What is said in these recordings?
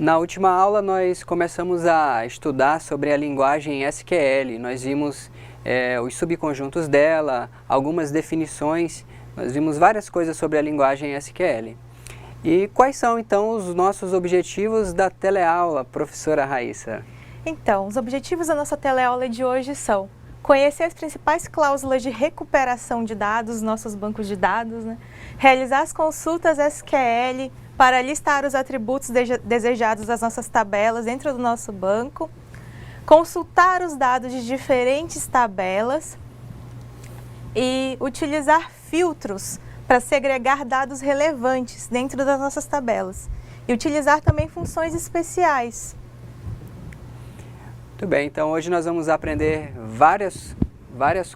Na última aula nós começamos a estudar sobre a linguagem SQL. Nós vimos os subconjuntos dela, algumas definições, nós vimos várias coisas sobre a linguagem SQL. E quais são então os nossos objetivos da teleaula, professora Raíssa? Então, os objetivos da nossa teleaula de hoje são conhecer as principais cláusulas de recuperação de dados dos nossos bancos de dados, realizar as consultas SQL para listar os atributos desejados das nossas tabelas dentro do nosso banco, consultar os dados de diferentes tabelas e utilizar filtros para segregar dados relevantes dentro das nossas tabelas e utilizar também funções especiais. Muito bem, então hoje nós vamos aprender várias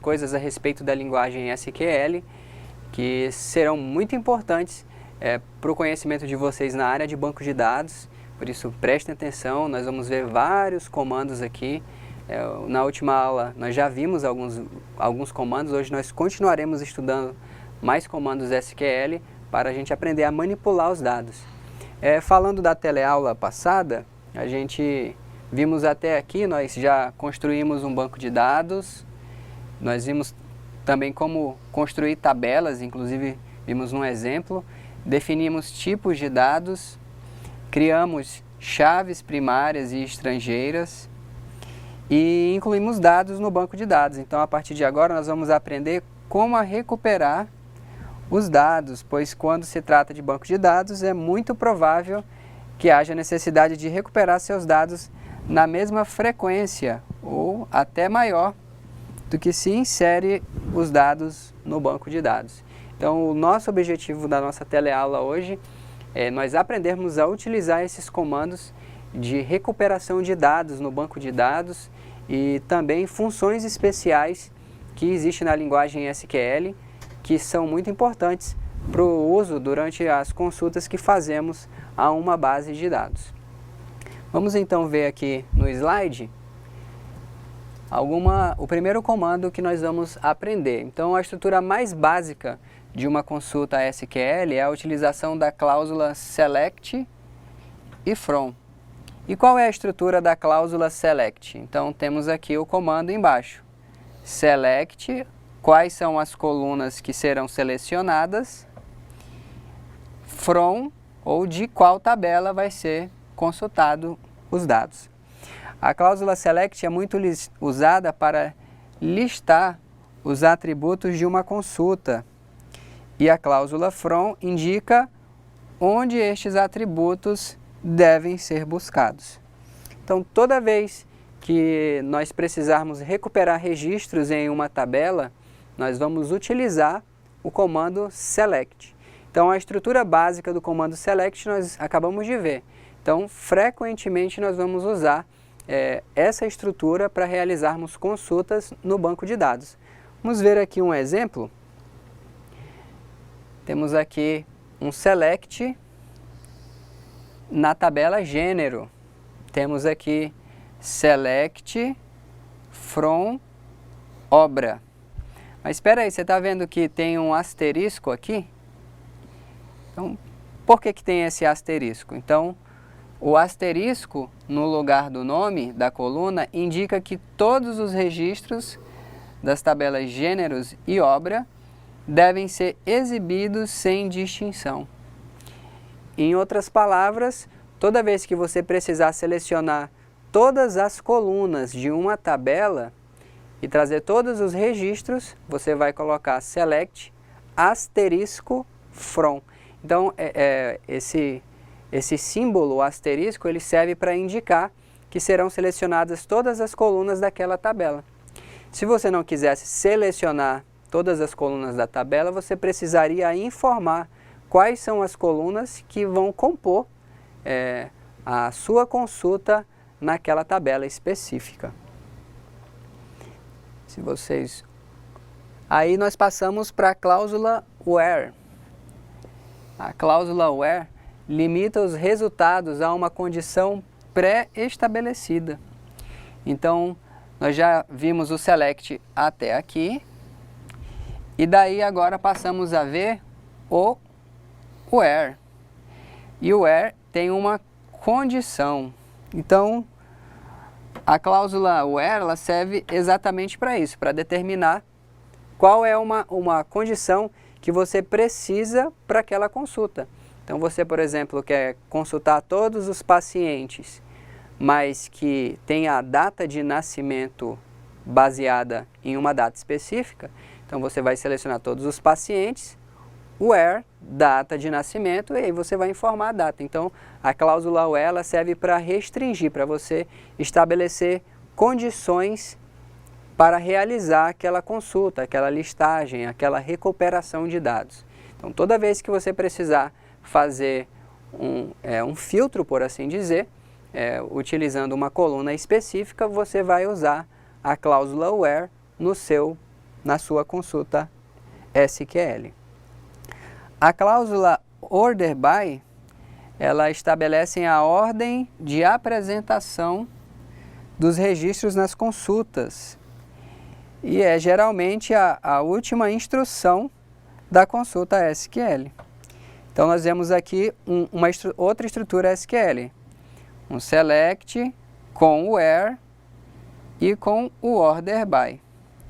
coisas a respeito da linguagem SQL que serão muito importantes para o conhecimento de vocês na área de banco de dados. Por isso prestem atenção, nós vamos ver vários comandos aqui. Na última aula nós já vimos alguns comandos, hoje nós continuaremos estudando mais comandos SQL para a gente aprender a manipular os dados. Falando da teleaula passada, a gente vimos até aqui, nós já construímos um banco de dados, nós vimos também como construir tabelas, inclusive vimos um exemplo, definimos tipos de dados, criamos chaves primárias e estrangeiras e incluímos dados no banco de dados. Então, a partir de agora, nós vamos aprender como recuperar os dados, pois quando se trata de banco de dados, é muito provável que haja necessidade de recuperar seus dados na mesma frequência ou até maior do que se insere os dados no banco de dados. Então, o nosso objetivo da nossa teleaula hoje é nós aprendermos a utilizar esses comandos de recuperação de dados no banco de dados e também funções especiais que existem na linguagem SQL, que são muito importantes para o uso durante as consultas que fazemos a uma base de dados. Vamos então ver aqui no slide o primeiro comando que nós vamos aprender. Então, a estrutura mais básica de uma consulta SQL é a utilização da cláusula select e from. E qual é a estrutura da cláusula select? Então, temos aqui o comando embaixo. Select, quais são as colunas que serão selecionadas, from, ou de qual tabela vai ser consultado os dados. A cláusula select é muito usada para listar os atributos de uma consulta e a cláusula from indica onde estes atributos devem ser buscados. Então, toda vez que nós precisarmos recuperar registros em uma tabela, nós vamos utilizar o comando select. Então, a estrutura básica do comando select nós acabamos de ver. Então, frequentemente nós vamos usar essa estrutura para realizarmos consultas no banco de dados. Vamos ver aqui um exemplo. Temos aqui um select na tabela gênero. Temos aqui select from obra. Mas espera aí, você está vendo que tem um asterisco aqui? Então, por que tem esse asterisco? Então, o asterisco no lugar do nome da coluna indica que todos os registros das tabelas gêneros e obra devem ser exibidos sem distinção. Em outras palavras, toda vez que você precisar selecionar todas as colunas de uma tabela e trazer todos os registros, você vai colocar select asterisco from. Então, esse símbolo, o asterisco, ele serve para indicar que serão selecionadas todas as colunas daquela tabela. Se você não quisesse selecionar todas as colunas da tabela, você precisaria informar quais são as colunas que vão compor a sua consulta naquela tabela específica. Aí nós passamos para a cláusula where. A cláusula where limita os resultados a uma condição pré-estabelecida. Então, nós já vimos o select até aqui, e daí agora passamos a ver o where. E o where tem uma condição. Então, a cláusula where ela serve exatamente para isso, para determinar qual é uma condição que você precisa para aquela consulta. Então, você, por exemplo, quer consultar todos os pacientes, mas que tem a data de nascimento baseada em uma data específica. Então, você vai selecionar todos os pacientes, where, data de nascimento, e aí você vai informar a data. Então, a cláusula where ela serve para restringir, para você estabelecer condições para realizar aquela consulta, aquela listagem, aquela recuperação de dados. Então, toda vez que você precisar fazer um filtro, por assim dizer, utilizando uma coluna específica, você vai usar a cláusula where na sua consulta SQL. A cláusula order by, ela estabelece a ordem de apresentação dos registros nas consultas e é geralmente a última instrução da consulta SQL. Então, nós vemos aqui outra estrutura SQL, um select com o where e com o order by.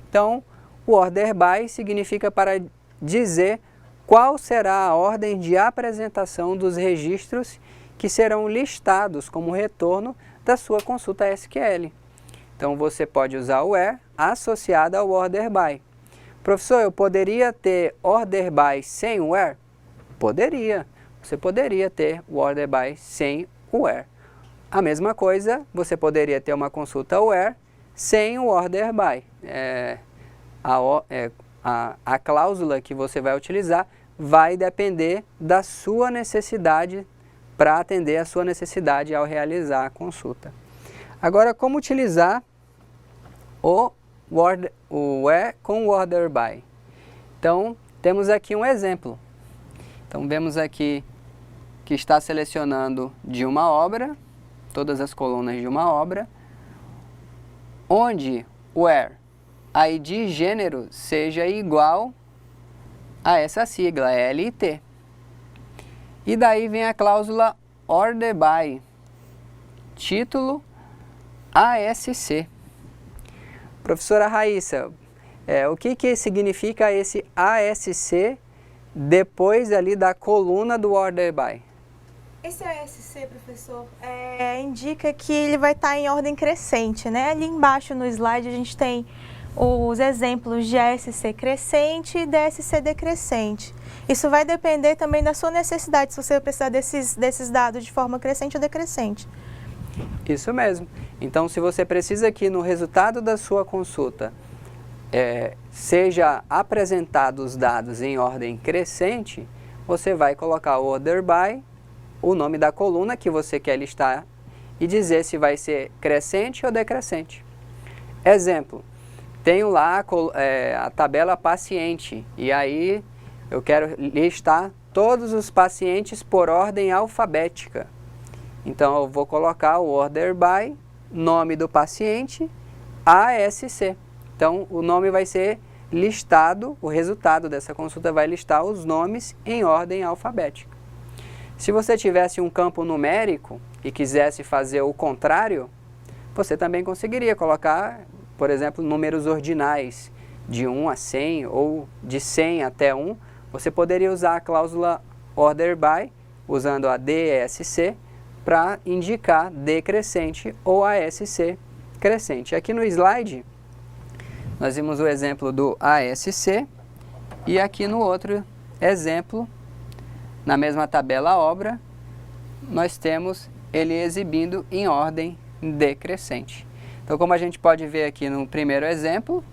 Então, o order by significa para dizer qual será a ordem de apresentação dos registros que serão listados como retorno da sua consulta SQL. Então, você pode usar o where associado ao order by. Professor, eu poderia ter order by sem o where? Poderia. Você poderia ter o order by sem o where. A mesma coisa, você poderia ter uma consulta where sem o order by. A cláusula que você vai utilizar vai depender da sua necessidade, para atender a sua necessidade ao realizar a consulta. Agora, como utilizar o where com o order by? Então, temos aqui um exemplo. Então, vemos aqui que está selecionando de uma obra, todas as colunas de uma obra, onde where ID gênero seja igual a essa sigla, LT. E daí vem a cláusula order by, título ASC. Professora Raíssa, o que significa esse ASC depois ali da coluna do order by? Esse ASC, professor, indica que ele vai estar em ordem crescente, né? Ali embaixo no slide a gente tem os exemplos de ASC crescente e DSC decrescente. Isso vai depender também da sua necessidade, se você precisar desses dados de forma crescente ou decrescente. Isso mesmo. Então, se você precisa que no resultado da sua consulta seja apresentado os dados em ordem crescente, você vai colocar o order by, o nome da coluna que você quer listar e dizer se vai ser crescente ou decrescente. Exemplo, tenho lá a tabela paciente e aí eu quero listar todos os pacientes por ordem alfabética. Então, eu vou colocar o order by, nome do paciente, ASC. Então, o nome vai ser listado, o resultado dessa consulta vai listar os nomes em ordem alfabética. Se você tivesse um campo numérico e quisesse fazer o contrário, você também conseguiria colocar, por exemplo, números ordinais de 1 a 100 ou de 100 até 1. Você poderia usar a cláusula order by, usando a DSC, para indicar decrescente ou ASC crescente. Aqui no slide, nós vimos o exemplo do ASC e aqui no outro exemplo, na mesma tabela obra, nós temos ele exibindo em ordem decrescente. Então, como a gente pode ver aqui no primeiro exemplo,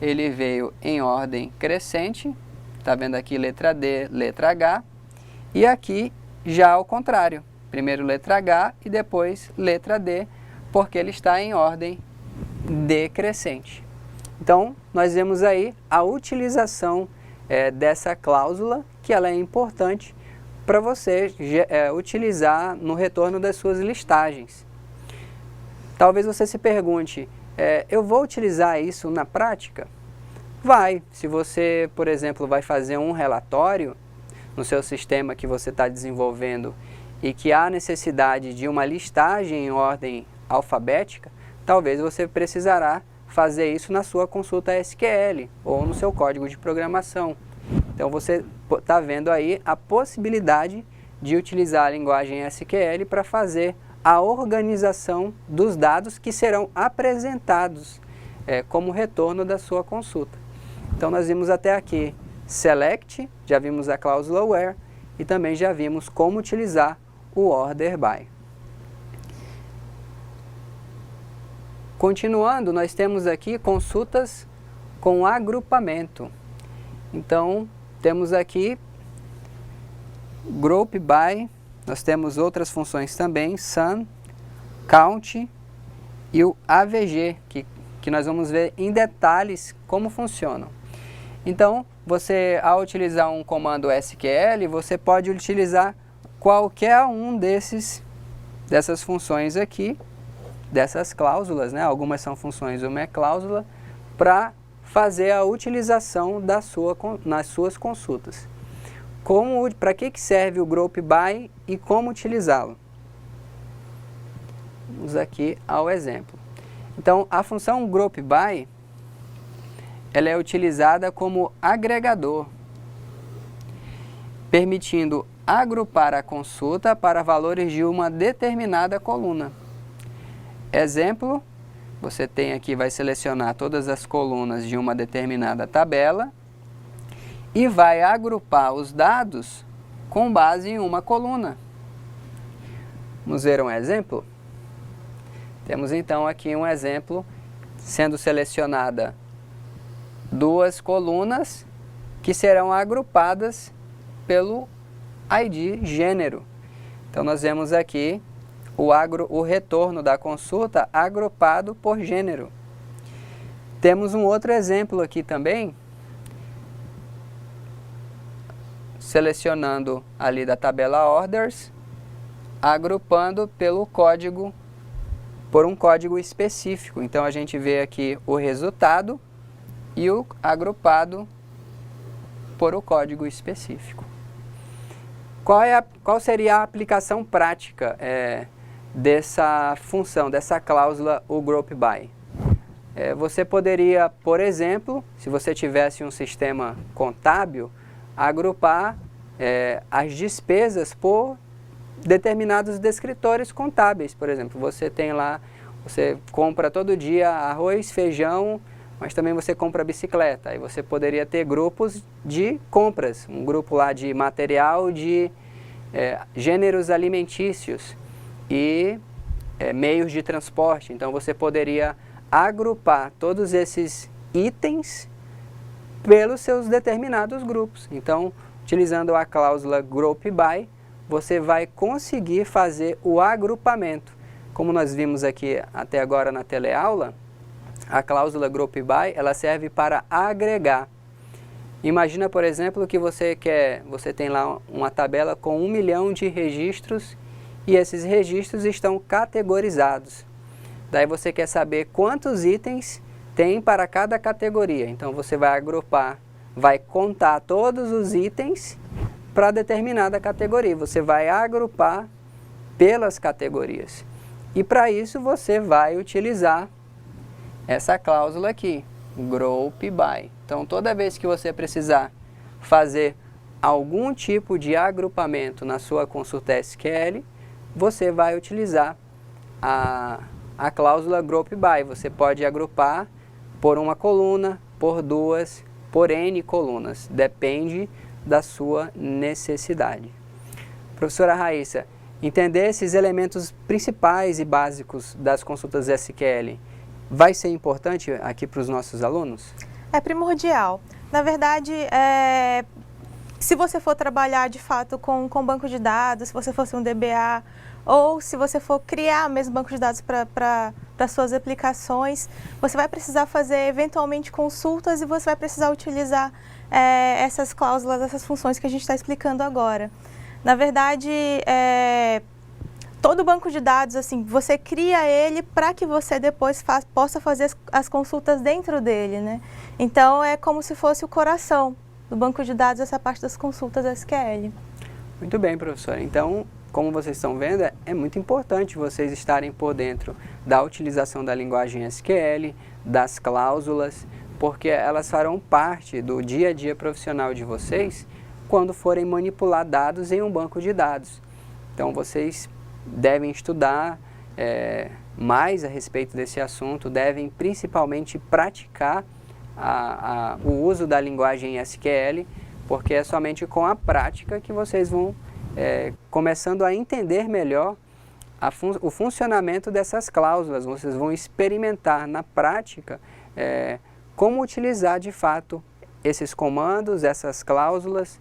ele veio em ordem crescente, está vendo aqui letra D, letra H, e aqui já ao contrário, primeiro letra H e depois letra D, porque ele está em ordem decrescente. Então, nós vemos aí a utilização dessa cláusula, que ela é importante para você utilizar no retorno das suas listagens. Talvez você se pergunte, eu vou utilizar isso na prática? Vai. Se você, por exemplo, vai fazer um relatório no seu sistema que você está desenvolvendo e que há necessidade de uma listagem em ordem alfabética, talvez você precisará fazer isso na sua consulta SQL ou no seu código de programação. Então você está vendo aí a possibilidade de utilizar a linguagem SQL para fazer a organização dos dados que serão apresentados como retorno da sua consulta. Então nós vimos até aqui select, já vimos a cláusula where e também já vimos como utilizar o order by. Continuando, nós temos aqui consultas com agrupamento. Então, temos aqui group by, nós temos outras funções também, sum, count e o AVG, que nós vamos ver em detalhes como funcionam. Então, você, ao utilizar um comando SQL, você pode utilizar qualquer um dessas funções aqui, dessas cláusulas, né? Algumas são funções, uma é cláusula, para fazer a utilização nas suas consultas. Para que serve o group by e como utilizá-lo? Vamos aqui ao exemplo. Então, a função group by, ela é utilizada como agregador, permitindo agrupar a consulta para valores de uma determinada coluna. Exemplo, você tem aqui, vai selecionar todas as colunas de uma determinada tabela e vai agrupar os dados com base em uma coluna. Vamos ver um exemplo? Temos então aqui um exemplo, sendo selecionada duas colunas que serão agrupadas pelo ID gênero. Então nós vemos aqui o retorno da consulta agrupado por gênero. Temos um outro exemplo aqui também, selecionando ali da tabela orders, agrupando pelo código, por um código específico. Então a gente vê aqui o resultado e o agrupado por o código específico. Qual seria a aplicação prática dessa função, dessa cláusula, o group by? Você poderia, por exemplo, se você tivesse um sistema contábil, agrupar as despesas por determinados descritores contábeis. Por exemplo, você tem lá, você compra todo dia arroz, feijão, mas também você compra bicicleta. Aí você poderia ter grupos de compras, um grupo lá de material de gêneros alimentícios e meios de transporte. Então você poderia agrupar todos esses itens pelos seus determinados grupos. Então, utilizando a cláusula group by, você vai conseguir fazer o agrupamento. Como nós vimos aqui até agora na teleaula, a cláusula group by, ela serve para agregar. Imagina, por exemplo, que você tem lá uma tabela com 1 milhão de registros e esses registros estão categorizados. Daí você quer saber quantos itens tem para cada categoria. Então você vai agrupar, vai contar todos os itens para determinada categoria. Você vai agrupar pelas categorias. E para isso você vai utilizar essa cláusula aqui, group by. Então toda vez que você precisar fazer algum tipo de agrupamento na sua consulta SQL, você vai utilizar a cláusula group by. Você pode agrupar por uma coluna, por duas, por N colunas. Depende da sua necessidade. Professora Raíssa, entender esses elementos principais e básicos das consultas SQL vai ser importante aqui para os nossos alunos? É primordial. Na verdade, se você for trabalhar de fato com banco de dados, se você fosse um DBA, ou se você for criar mesmo banco de dados para suas aplicações, você vai precisar fazer eventualmente consultas e você vai precisar utilizar essas cláusulas, essas funções que a gente está explicando agora. Na verdade, todo banco de dados, assim, você cria ele para que você depois possa fazer as consultas dentro dele, né? Então, é como se fosse o coração do banco de dados, essa parte das consultas SQL. Muito bem, professora. Então, como vocês estão vendo, é muito importante vocês estarem por dentro da utilização da linguagem SQL, das cláusulas, porque elas farão parte do dia a dia profissional de vocês quando forem manipular dados em um banco de dados. Então, vocês devem estudar mais a respeito desse assunto, devem principalmente praticar o uso da linguagem SQL, porque é somente com a prática que vocês vão começando a entender melhor o funcionamento dessas cláusulas. Vocês vão experimentar na prática como utilizar de fato esses comandos, essas cláusulas,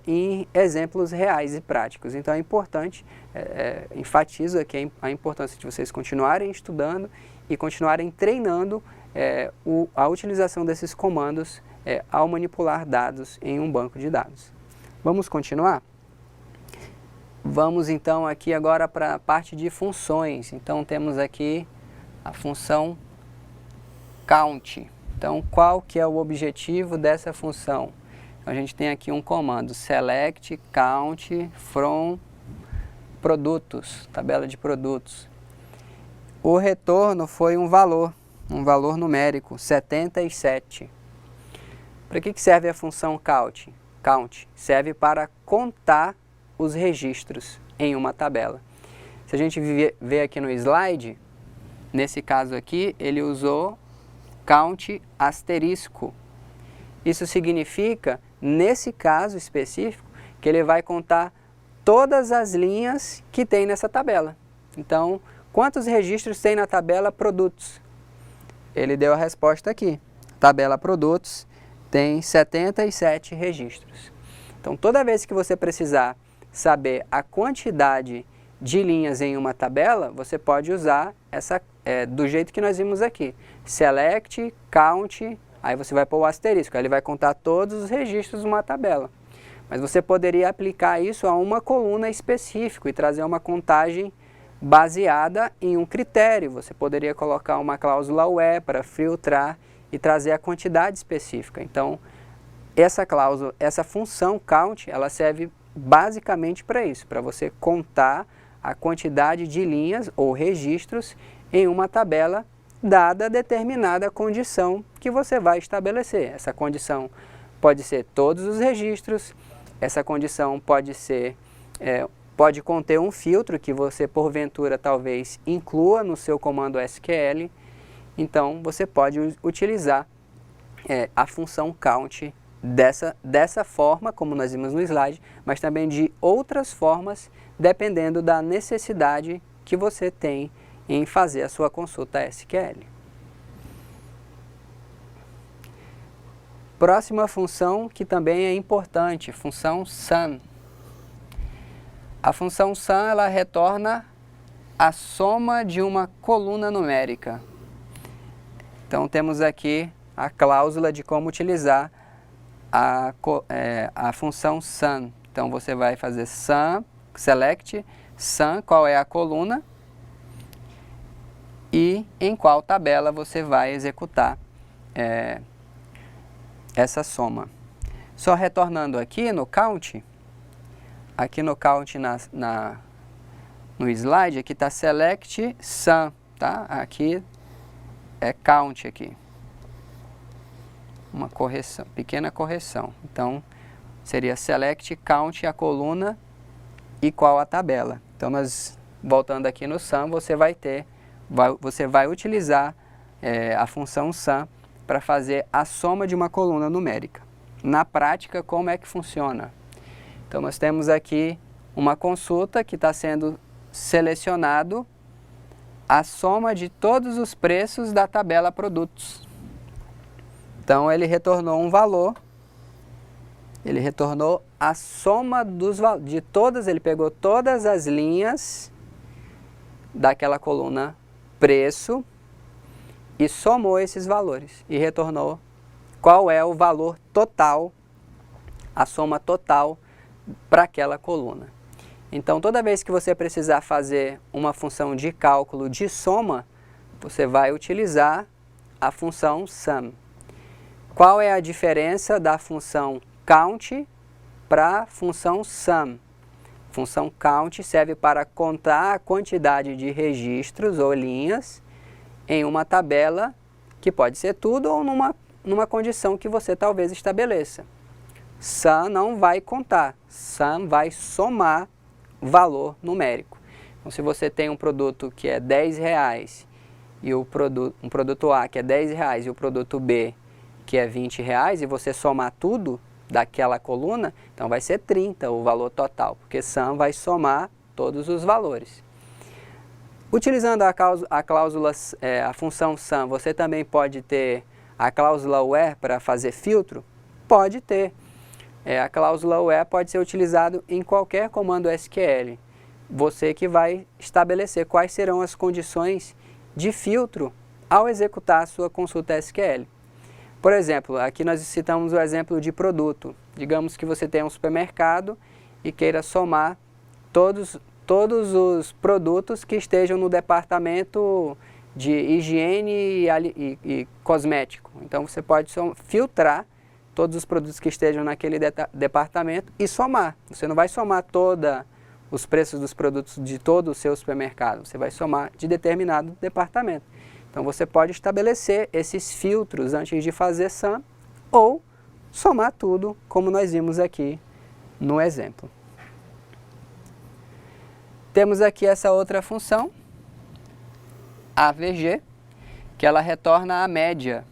em exemplos reais e práticos. Então é importante, enfatizo aqui a importância de vocês continuarem estudando e continuarem treinando a utilização desses comandos ao manipular dados em um banco de dados. Vamos continuar? Vamos então aqui agora para a parte de funções. Então temos aqui a função count. Então qual que é o objetivo dessa função? Então, a gente tem aqui um comando select count from produtos, tabela de produtos. O retorno foi um valor numérico, 77. Para que serve a função count? Count serve para contar os registros em uma tabela. Se a gente ver aqui no slide, nesse caso aqui, ele usou count asterisco. Isso significa, nesse caso específico, que ele vai contar todas as linhas que tem nessa tabela. Então, quantos registros tem na tabela produtos? Ele deu a resposta aqui. Tabela produtos tem 77 registros. Então, toda vez que você precisar saber a quantidade de linhas em uma tabela, você pode usar do jeito que nós vimos aqui. Select, count, aí você vai pôr o asterisco, aí ele vai contar todos os registros de uma tabela. Mas você poderia aplicar isso a uma coluna específica e trazer uma contagem baseada em um critério. Você poderia colocar uma cláusula where para filtrar e trazer a quantidade específica. Então, essa função count, ela serve basicamente para isso, para você contar a quantidade de linhas ou registros em uma tabela dada determinada condição que você vai estabelecer. Essa condição pode ser todos os registros, essa condição pode conter um filtro que você porventura talvez inclua no seu comando SQL. Então você pode utilizar a função count dessa forma, como nós vimos no slide, mas também de outras formas, dependendo da necessidade que você tem em fazer a sua consulta SQL. Próxima função que também é importante, função sum. A função sum, ela retorna a soma de uma coluna numérica. Então temos aqui a cláusula de como utilizar a função sum. Então você vai fazer sum, select, sum, qual é a coluna e em qual tabela você vai executar essa soma. Só retornando aqui no count no slide, aqui está select sum, tá? Aqui é count aqui. Uma correção, pequena correção. Então, seria select count a coluna e qual a tabela. Então, nós, voltando aqui no sum, você vai utilizar a função sum para fazer a soma de uma coluna numérica. Na prática, como é que funciona? Então, nós temos aqui uma consulta que está sendo selecionado a soma de todos os preços da tabela produtos. Então, ele retornou um valor, ele retornou a soma de todas, ele pegou todas as linhas daquela coluna preço e somou esses valores e retornou qual é o valor total, a soma total para aquela coluna. Então, toda vez que você precisar fazer uma função de cálculo de soma, você vai utilizar a função sum. Qual é a diferença da função count para a função sum? função count serve para contar a quantidade de registros ou linhas em uma tabela, que pode ser tudo ou numa condição que você talvez estabeleça. Sum não vai contar, sum vai somar valor numérico. Então, se você tem um produto que é R$10 e um produto A que é R$10 e o produto B que é R$20 e você somar tudo daquela coluna, então vai ser 30 o valor total, porque sum vai somar todos os valores. Utilizando a cláusula, a função sum, você também pode ter a cláusula where para fazer filtro? Pode ter. A cláusula where pode ser utilizada em qualquer comando SQL. Você que vai estabelecer quais serão as condições de filtro ao executar a sua consulta SQL. Por exemplo, aqui nós citamos o exemplo de produto. Digamos que você tem um supermercado e queira somar todos os produtos que estejam no departamento de higiene e cosmético. Então você pode filtrar todos os produtos que estejam naquele departamento e somar. Você não vai somar os preços dos produtos de todo o seu supermercado, você vai somar de determinado departamento. Então você pode estabelecer esses filtros antes de fazer sum ou somar tudo, como nós vimos aqui no exemplo. Temos aqui essa outra função, AVG, que ela retorna a média.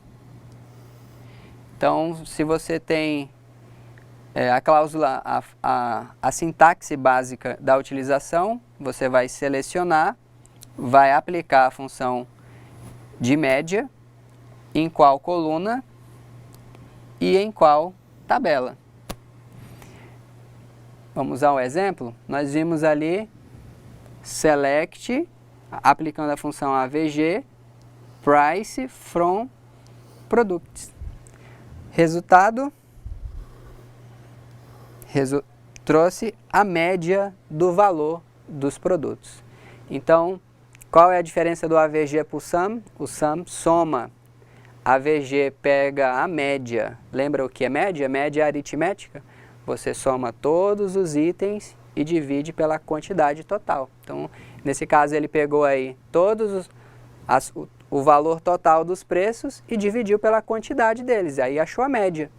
Então, se você tem a cláusula, a sintaxe básica da utilização, você vai selecionar, vai aplicar a função de média, em qual coluna e em qual tabela. Vamos ao exemplo. Nós vimos ali select, aplicando a função AVG, price from products. Resultado, trouxe a média do valor dos produtos. Então, qual é a diferença do AVG para o sum? O sum soma. AVG pega a média. Lembra o que é média? Média é aritmética. Você soma todos os itens e divide pela quantidade total. Então, nesse caso, ele pegou aí o valor total dos preços e dividiu pela quantidade deles. Aí achou a média.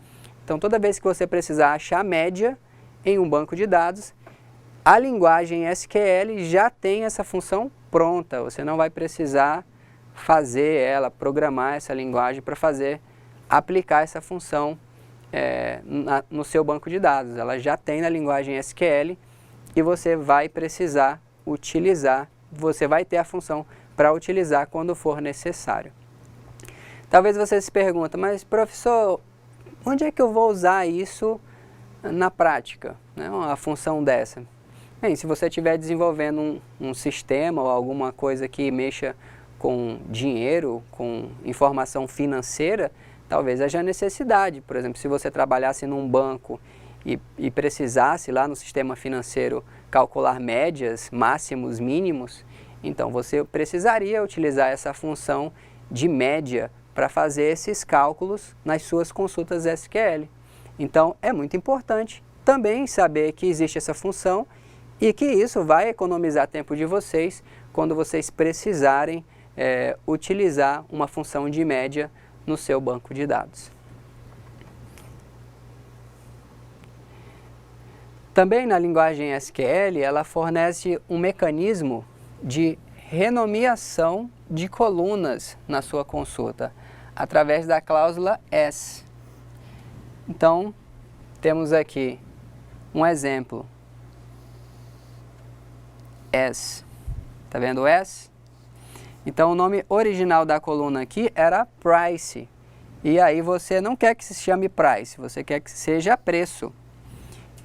Então, toda vez que você precisar achar a média em um banco de dados, a linguagem SQL já tem essa função pronta. Você não vai precisar programar essa linguagem para aplicar essa função no seu banco de dados. Ela já tem na linguagem SQL e você vai precisar utilizar, você vai ter a função para utilizar quando for necessário. Talvez você se pergunte, mas professor, onde é que eu vou usar isso na prática, né? Uma função dessa? Bem, se você estiver desenvolvendo um sistema ou alguma coisa que mexa com dinheiro, com informação financeira, talvez haja necessidade. Por exemplo, se você trabalhasse num banco e precisasse lá no sistema financeiro calcular médias, máximos, mínimos, então você precisaria utilizar essa função de média para fazer esses cálculos nas suas consultas SQL. Então é muito importante também saber que existe essa função e que isso vai economizar tempo de vocês quando vocês precisarem utilizar uma função de média no seu banco de dados. Também na linguagem SQL, ela fornece um mecanismo de renomeação de colunas na sua consulta, através da cláusula as. Então, temos aqui um exemplo. As. Está vendo o as? Então, o nome original da coluna aqui era price. E aí você não quer que se chame price, você quer que seja preço.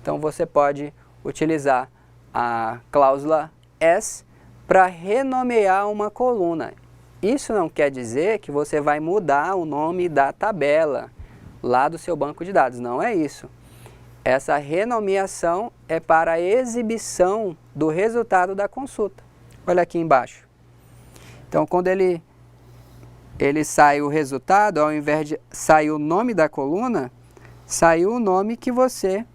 Então, você pode utilizar a cláusula as para renomear uma coluna. Isso não quer dizer que você vai mudar o nome da tabela lá do seu banco de dados. Não é isso. Essa renomeação é para a exibição do resultado da consulta. Olha aqui embaixo. Então, quando ele sai o resultado, ao invés de sair o nome da coluna, saiu o nome que você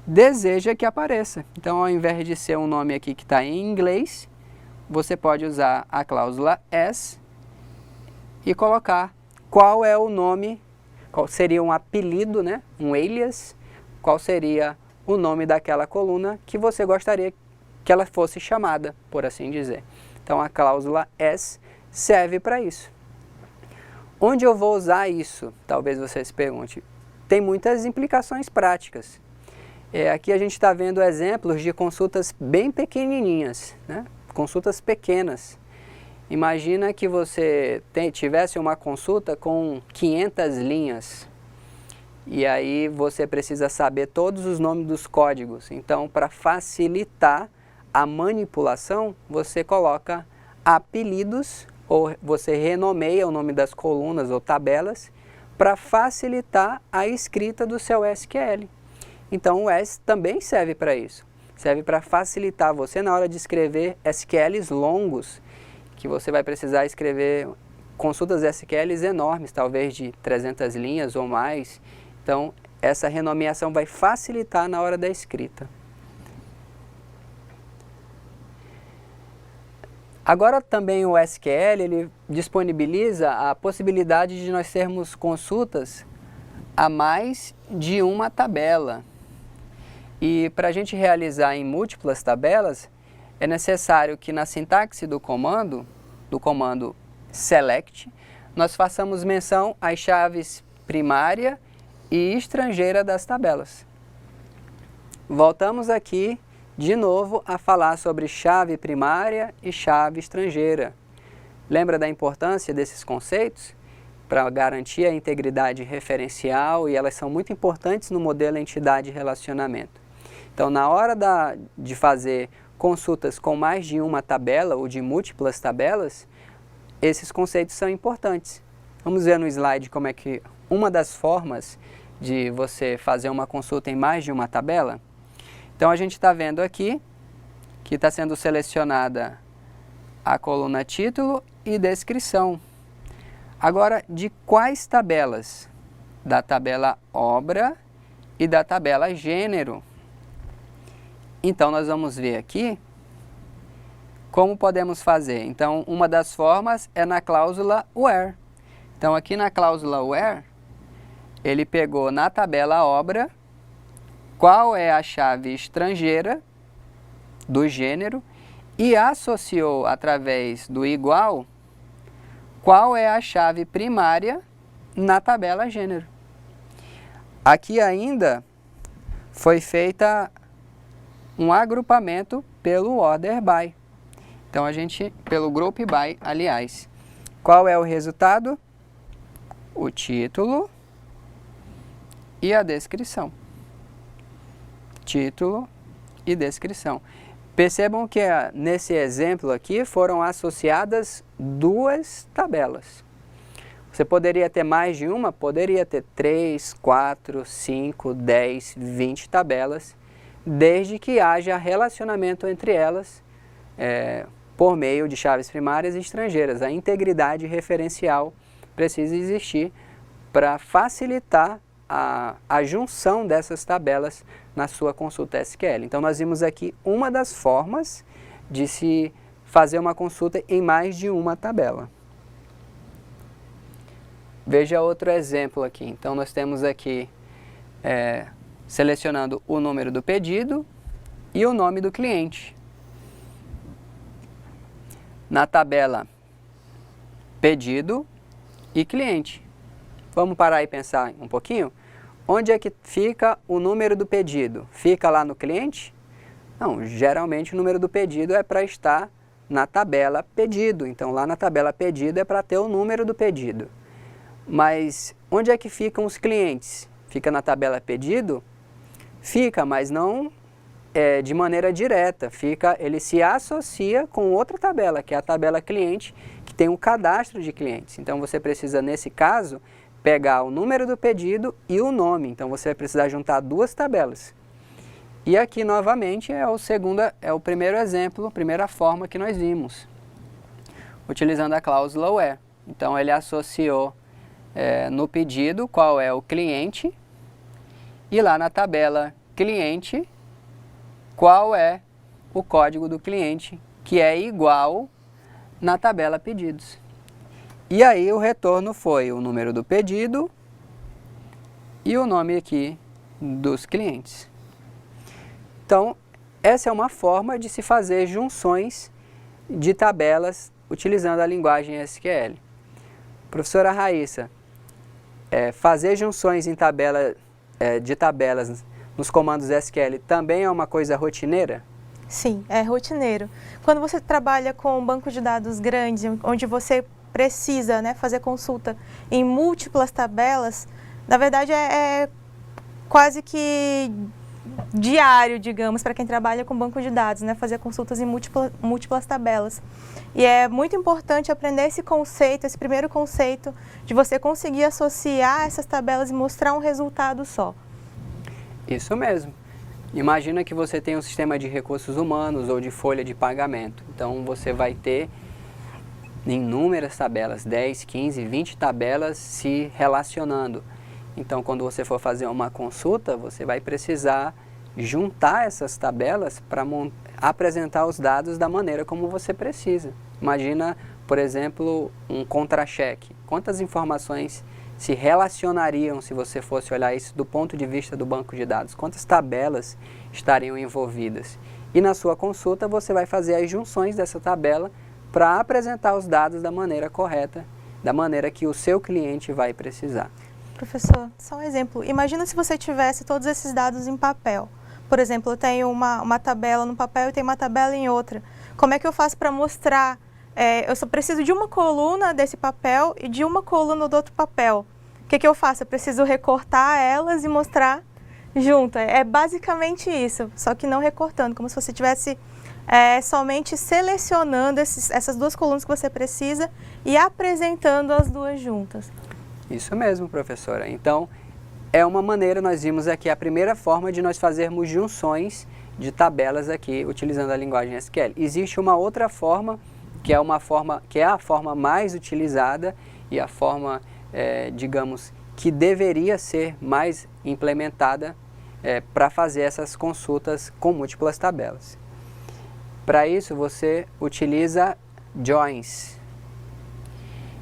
deseja que apareça. Então, ao invés de ser um nome aqui que está em inglês, você pode usar a cláusula as e colocar qual é o nome, qual seria um apelido, né? Um alias, qual seria o nome daquela coluna que você gostaria que ela fosse chamada, por assim dizer. Então, a cláusula as serve para isso. Onde eu vou usar isso? Talvez você se pergunte. Tem muitas implicações práticas. Aqui a gente está vendo exemplos de consultas bem pequenininhas, né? Consultas pequenas. Imagina que você tivesse uma consulta com 500 linhas e aí você precisa saber todos os nomes dos códigos. Então, para facilitar a manipulação, você coloca apelidos ou você renomeia o nome das colunas ou tabelas para facilitar a escrita do seu SQL. Então, o as também serve para isso. Serve para facilitar você na hora de escrever SQLs longos, que você vai precisar escrever consultas SQLs enormes, talvez de 300 linhas ou mais. Então, essa renomeação vai facilitar na hora da escrita. Agora também o SQL ele disponibiliza a possibilidade de nós termos consultas a mais de uma tabela. E para a gente realizar em múltiplas tabelas, é necessário que na sintaxe do comando select, nós façamos menção às chaves primária e estrangeira das tabelas. Voltamos aqui de novo a falar sobre chave primária e chave estrangeira. Lembra da importância desses conceitos? Para garantir a integridade referencial, e elas são muito importantes no modelo entidade-relacionamento. Então, na hora de fazer consultas com mais de uma tabela ou de múltiplas tabelas, esses conceitos são importantes. Vamos ver no slide como é que uma das formas de você fazer uma consulta em mais de uma tabela. Então, a gente está vendo aqui que está sendo selecionada a coluna título e descrição. Agora, de quais tabelas? Da tabela obra e da tabela gênero. Então, nós vamos ver aqui como podemos fazer. Então, uma das formas é na cláusula where. Então, aqui na cláusula where, ele pegou na tabela obra qual é a chave estrangeira do gênero e associou através do igual qual é a chave primária na tabela gênero. Aqui ainda foi feita um agrupamento pelo order by. Então, pelo group by, aliás. Qual é o resultado? O título e a descrição. Título e descrição. Percebam que nesse exemplo aqui foram associadas duas tabelas. Você poderia ter mais de uma? Poderia ter 3, 4, 5, 10, 20 tabelas, desde que haja relacionamento entre elas por meio de chaves primárias e estrangeiras. A integridade referencial precisa existir para facilitar a junção dessas tabelas na sua consulta SQL. Então, nós vimos aqui uma das formas de se fazer uma consulta em mais de uma tabela. Veja outro exemplo aqui. Então, nós temos aqui selecionando o número do pedido e o nome do cliente. Na tabela pedido e cliente. Vamos parar e pensar um pouquinho? Onde é que fica o número do pedido? Fica lá no cliente? Não, geralmente o número do pedido é para estar na tabela pedido. Então, lá na tabela pedido é para ter o número do pedido. Mas onde é que ficam os clientes? Fica na tabela pedido? Fica, mas não de maneira direta. Ele se associa com outra tabela, que é a tabela cliente, que tem um cadastro de clientes. Então, você precisa, nesse caso, pegar o número do pedido e o nome. Então, você vai precisar juntar duas tabelas. E aqui, novamente, é o primeiro exemplo, a primeira forma que nós vimos, utilizando a cláusula where. Então, ele associou no pedido qual é o cliente, e lá na tabela cliente, qual é o código do cliente, que é igual na tabela pedidos. E aí o retorno foi o número do pedido e o nome aqui dos clientes. Então, essa é uma forma de se fazer junções de tabelas utilizando a linguagem SQL. Professora Raíssa, fazer junções em de tabelas nos comandos SQL também é uma coisa rotineira? Sim, é rotineiro. Quando você trabalha com um banco de dados grande, onde você precisa, né, fazer consulta em múltiplas tabelas, na verdade é quase que diário, digamos, para quem trabalha com banco de dados, né, fazer consultas em múltiplas tabelas. E é muito importante aprender esse conceito, esse primeiro conceito, de você conseguir associar essas tabelas e mostrar um resultado só. Isso mesmo. Imagina que você tem um sistema de recursos humanos ou de folha de pagamento. Então você vai ter inúmeras tabelas, 10, 15, 20 tabelas se relacionando. Então quando você for fazer uma consulta, você vai precisar juntar essas tabelas para apresentar os dados da maneira como você precisa. Imagina, por exemplo, um contra-cheque. Quantas informações se relacionariam se você fosse olhar isso do ponto de vista do banco de dados? Quantas tabelas estariam envolvidas? E na sua consulta você vai fazer as junções dessa tabela para apresentar os dados da maneira correta, da maneira que o seu cliente vai precisar. Professor, só um exemplo. Imagina se você tivesse todos esses dados em papel. Por exemplo, eu tenho uma tabela no papel e tenho uma tabela em outra. Como é que eu faço para mostrar? Eu só preciso de uma coluna desse papel e de uma coluna do outro papel. O que eu faço? Eu preciso recortar elas e mostrar junto. É basicamente isso, só que não recortando, como se você estivesse somente selecionando essas duas colunas que você precisa e apresentando as duas juntas. Isso mesmo, professora. Então, é uma maneira, nós vimos aqui a primeira forma de nós fazermos junções de tabelas aqui, utilizando a linguagem SQL. Existe uma outra forma, que é a forma mais utilizada e a forma, digamos, que deveria ser mais implementada para fazer essas consultas com múltiplas tabelas. Para isso, você utiliza joins.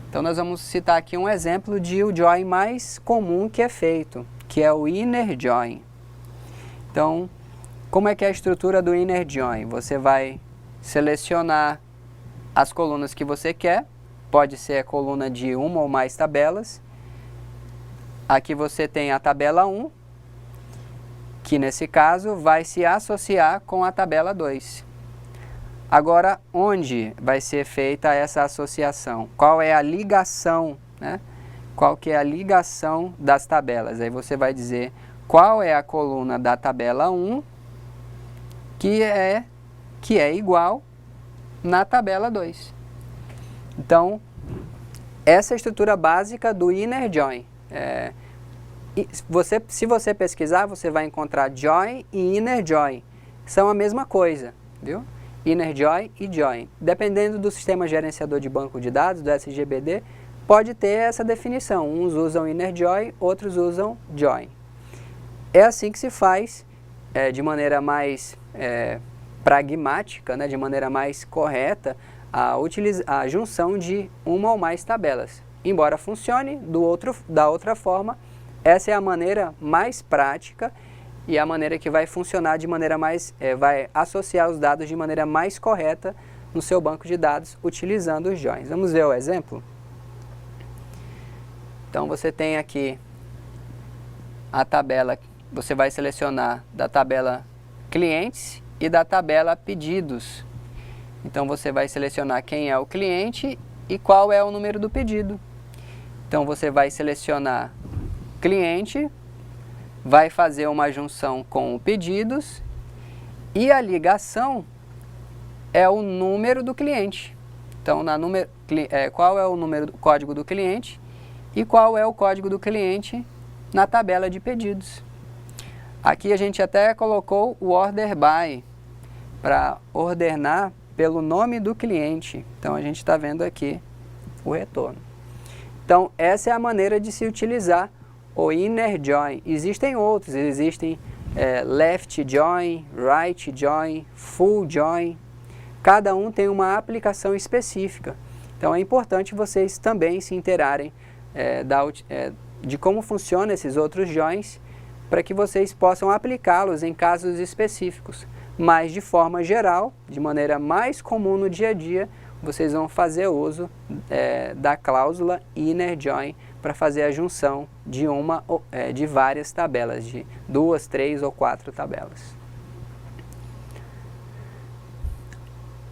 Então, nós vamos citar aqui um exemplo de o join mais comum que é feito, que é o inner join. Então, como é que é a estrutura do inner join? Você vai selecionar as colunas que você quer, pode ser a coluna de uma ou mais tabelas. Aqui você tem a tabela 1, que nesse caso vai se associar com a tabela 2. Agora, onde vai ser feita essa associação? Qual é a ligação, né? Qual que é a ligação das tabelas? Aí você vai dizer qual é a coluna da tabela 1 que é igual na tabela 2. Então, essa é a estrutura básica do inner join. Se você pesquisar, você vai encontrar join e inner join. São a mesma coisa, viu? Inner join e join. Dependendo do sistema gerenciador de banco de dados, do SGBD, pode ter essa definição. Uns usam inner join, outros usam join. É assim que se faz de maneira mais pragmática, né, de maneira mais correta, a junção de uma ou mais tabelas. Embora funcione da outra forma, essa é a maneira mais prática e a maneira que vai funcionar de maneira mais, vai associar os dados de maneira mais correta no seu banco de dados utilizando os joins. Vamos ver o exemplo? Então você tem aqui a tabela, você vai selecionar da tabela clientes e da tabela pedidos. Então você vai selecionar quem é o cliente e qual é o número do pedido. Então você vai selecionar cliente, vai fazer uma junção com o pedidos e a ligação é o número do cliente. Então, qual é o código do cliente e qual é o código do cliente na tabela de pedidos. Aqui a gente até colocou o order by para ordenar pelo nome do cliente. Então, a gente está vendo aqui o retorno. Então, essa é a maneira de se utilizar o inner join. Existem outros, existem left join, right join, full join. Cada um tem uma aplicação específica. Então é importante vocês também se inteirarem de como funcionam esses outros joins, para que vocês possam aplicá-los em casos específicos. Mas de forma geral, de maneira mais comum no dia a dia, vocês vão fazer uso da cláusula inner join para fazer a junção de várias tabelas, de 2, 3 ou 4 tabelas.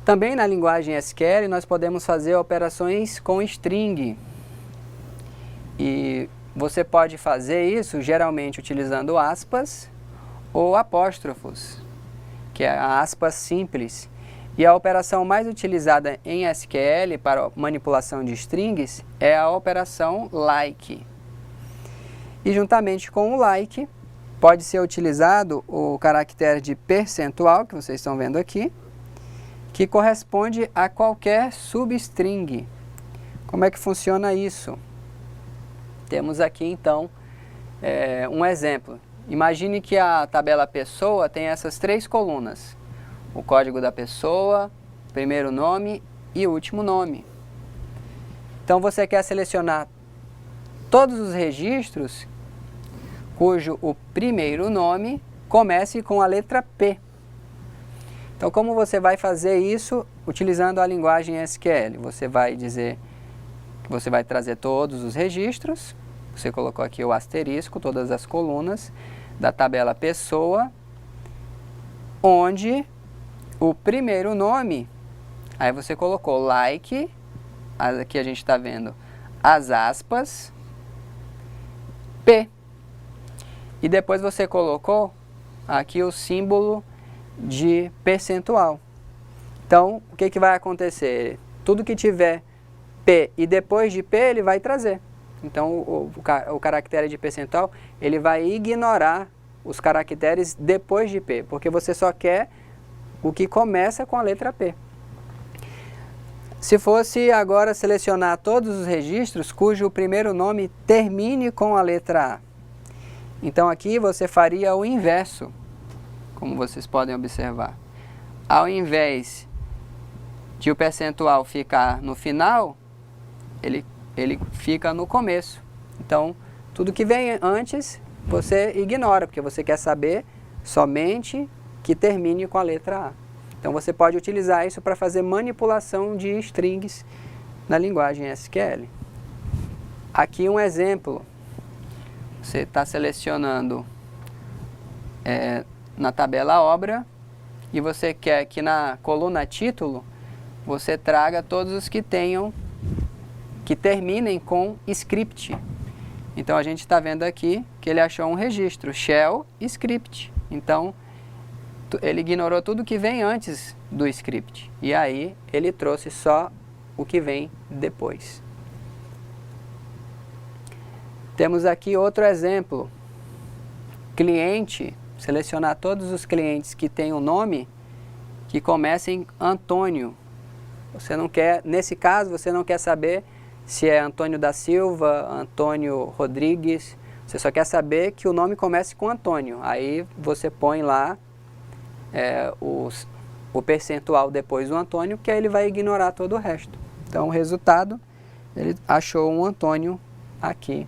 Também na linguagem SQL nós podemos fazer operações com string. E você pode fazer isso geralmente utilizando aspas ou apóstrofos, que é a aspas simples. E a operação mais utilizada em SQL para manipulação de strings é a operação like. E juntamente com o like, pode ser utilizado o caractere de percentual, que vocês estão vendo aqui, que corresponde a qualquer substring. Como é que funciona isso? Temos aqui então um exemplo. Imagine que a tabela pessoa tem essas 3 colunas. O código da pessoa, primeiro nome e último nome. Então você quer selecionar todos os registros cujo o primeiro nome comece com a letra P. Então como você vai fazer isso utilizando a linguagem SQL? Você vai dizer que você vai trazer todos os registros. Você colocou aqui o asterisco, todas as colunas da tabela pessoa, onde o primeiro nome, aí você colocou like, aqui a gente está vendo as aspas, P. E depois você colocou aqui o símbolo de percentual. Então, o que vai acontecer? Tudo que tiver P e depois de P, ele vai trazer. Então, o caractere de percentual, ele vai ignorar os caracteres depois de P, porque você só quer o que começa com a letra P. Se fosse agora selecionar todos os registros cujo primeiro nome termine com a letra A, então aqui você faria o inverso, como vocês podem observar. Ao invés de o percentual ficar no final, ele fica no começo. Então, tudo que vem antes, você ignora, porque você quer saber somente que termine com a letra A. Então, você pode utilizar isso para fazer manipulação de strings na linguagem SQL. Aqui um exemplo. Você está selecionando na tabela obra e você quer que na coluna título você traga todos os que terminem com script. Então a gente está vendo aqui que ele achou um registro, shell script. Então ele ignorou tudo que vem antes do script. E aí ele trouxe só o que vem depois. Temos aqui outro exemplo. Cliente, selecionar todos os clientes que têm um nome que comecem em Antônio. Você não quer, nesse caso, você não quer saber se é Antônio da Silva, Antônio Rodrigues. Você só quer saber que o nome comece com Antônio. Aí você põe lá o percentual depois do Antônio, que aí ele vai ignorar todo o resto. Então o resultado, ele achou um Antônio aqui.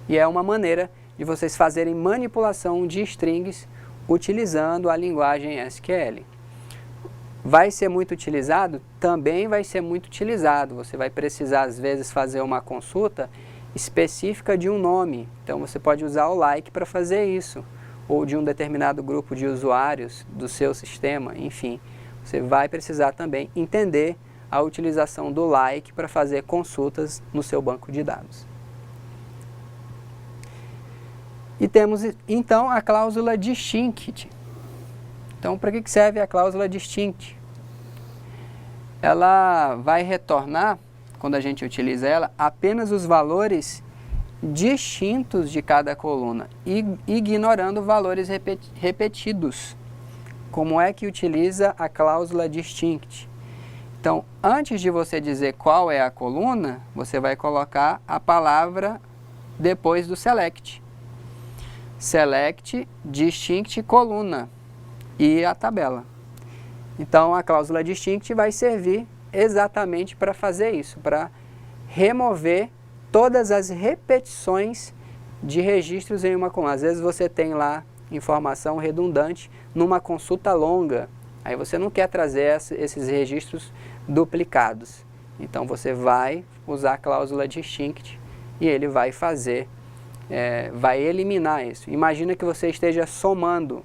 E é uma maneira de vocês fazerem manipulação de strings utilizando a linguagem SQL. Vai ser muito utilizado? Também vai ser muito utilizado. Você vai precisar, às vezes, fazer uma consulta específica de um nome. Então, você pode usar o like para fazer isso. Ou de um determinado grupo de usuários do seu sistema, enfim. Você vai precisar também entender a utilização do like para fazer consultas no seu banco de dados. E temos, então, a cláusula distinct. Então, para que serve a cláusula distinct? Ela vai retornar, quando a gente utiliza ela, apenas os valores distintos de cada coluna, ignorando valores repetidos. Como é que utiliza a cláusula distinct? Então, antes de você dizer qual é a coluna, você vai colocar a palavra depois do select. select, distinct, coluna e a tabela. Então, a cláusula distinct vai servir exatamente para fazer isso, para remover todas as repetições de registros em uma coluna. Às vezes você tem lá informação redundante numa consulta longa, aí você não quer trazer esses registros duplicados. Então você vai usar a cláusula distinct e ele vai fazer, vai eliminar isso. Imagina que você esteja somando.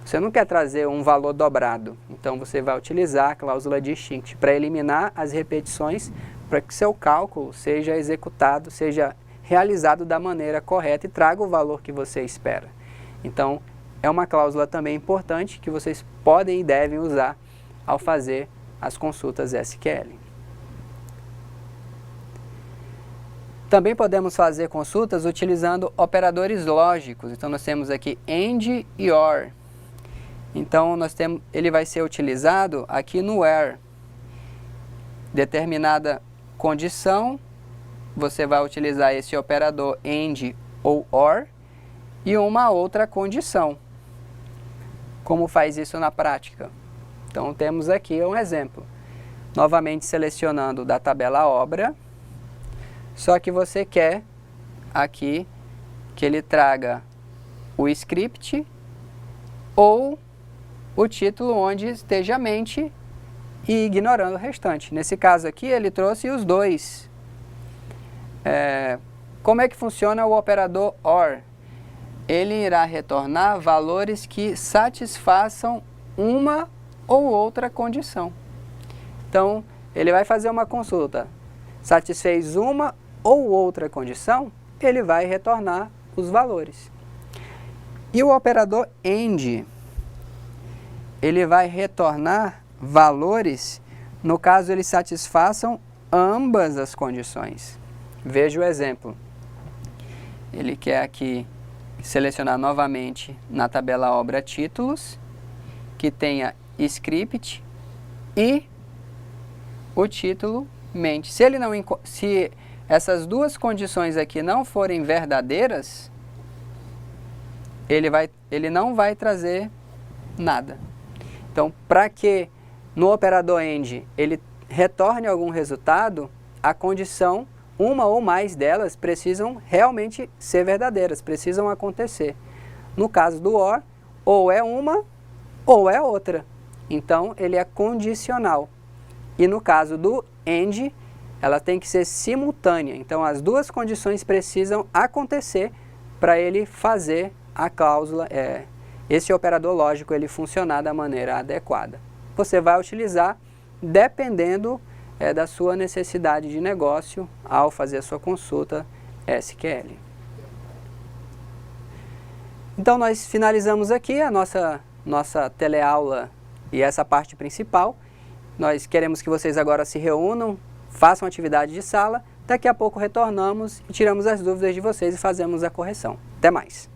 Você não quer trazer um valor dobrado, então você vai utilizar a cláusula distinct para eliminar as repetições, para que seu cálculo seja executado, seja realizado da maneira correta e traga o valor que você espera. Então, é uma cláusula também importante que vocês podem e devem usar ao fazer as consultas SQL. Também podemos fazer consultas utilizando operadores lógicos. Então, nós temos aqui AND e OR. Então, ele vai ser utilizado aqui no where. Determinada condição, você vai utilizar esse operador AND ou OR e uma outra condição. Como faz isso na prática? Então, temos aqui um exemplo. Novamente selecionando da tabela obra, só que você quer aqui que ele traga o script ou o título onde esteja a mente e ignorando o restante. Nesse caso aqui, ele trouxe os dois. Como é que funciona o operador OR? Ele irá retornar valores que satisfaçam uma ou outra condição. Então, ele vai fazer uma consulta. Satisfez uma ou outra condição, ele vai retornar os valores. E o operador AND, ele vai retornar valores, no caso eles satisfaçam ambas as condições. Veja o exemplo. Ele quer aqui selecionar novamente na tabela obra títulos, que tenha script e o título mente. Se essas duas condições aqui não forem verdadeiras, ele não vai trazer nada. Então, para que no operador AND ele retorne algum resultado, a condição, uma ou mais delas, precisam realmente ser verdadeiras, precisam acontecer. No caso do OR, ou é uma ou é outra. Então, ele é condicional. E no caso do AND, ela tem que ser simultânea. Então, as duas condições precisam acontecer para ele fazer a cláusula, esse operador lógico ele funcionar da maneira adequada. Você vai utilizar dependendo da sua necessidade de negócio ao fazer a sua consulta SQL. Então, nós finalizamos aqui a nossa teleaula e essa parte principal. Nós queremos que vocês agora se reúnam, façam atividade de sala. Daqui a pouco retornamos e tiramos as dúvidas de vocês e fazemos a correção. Até mais!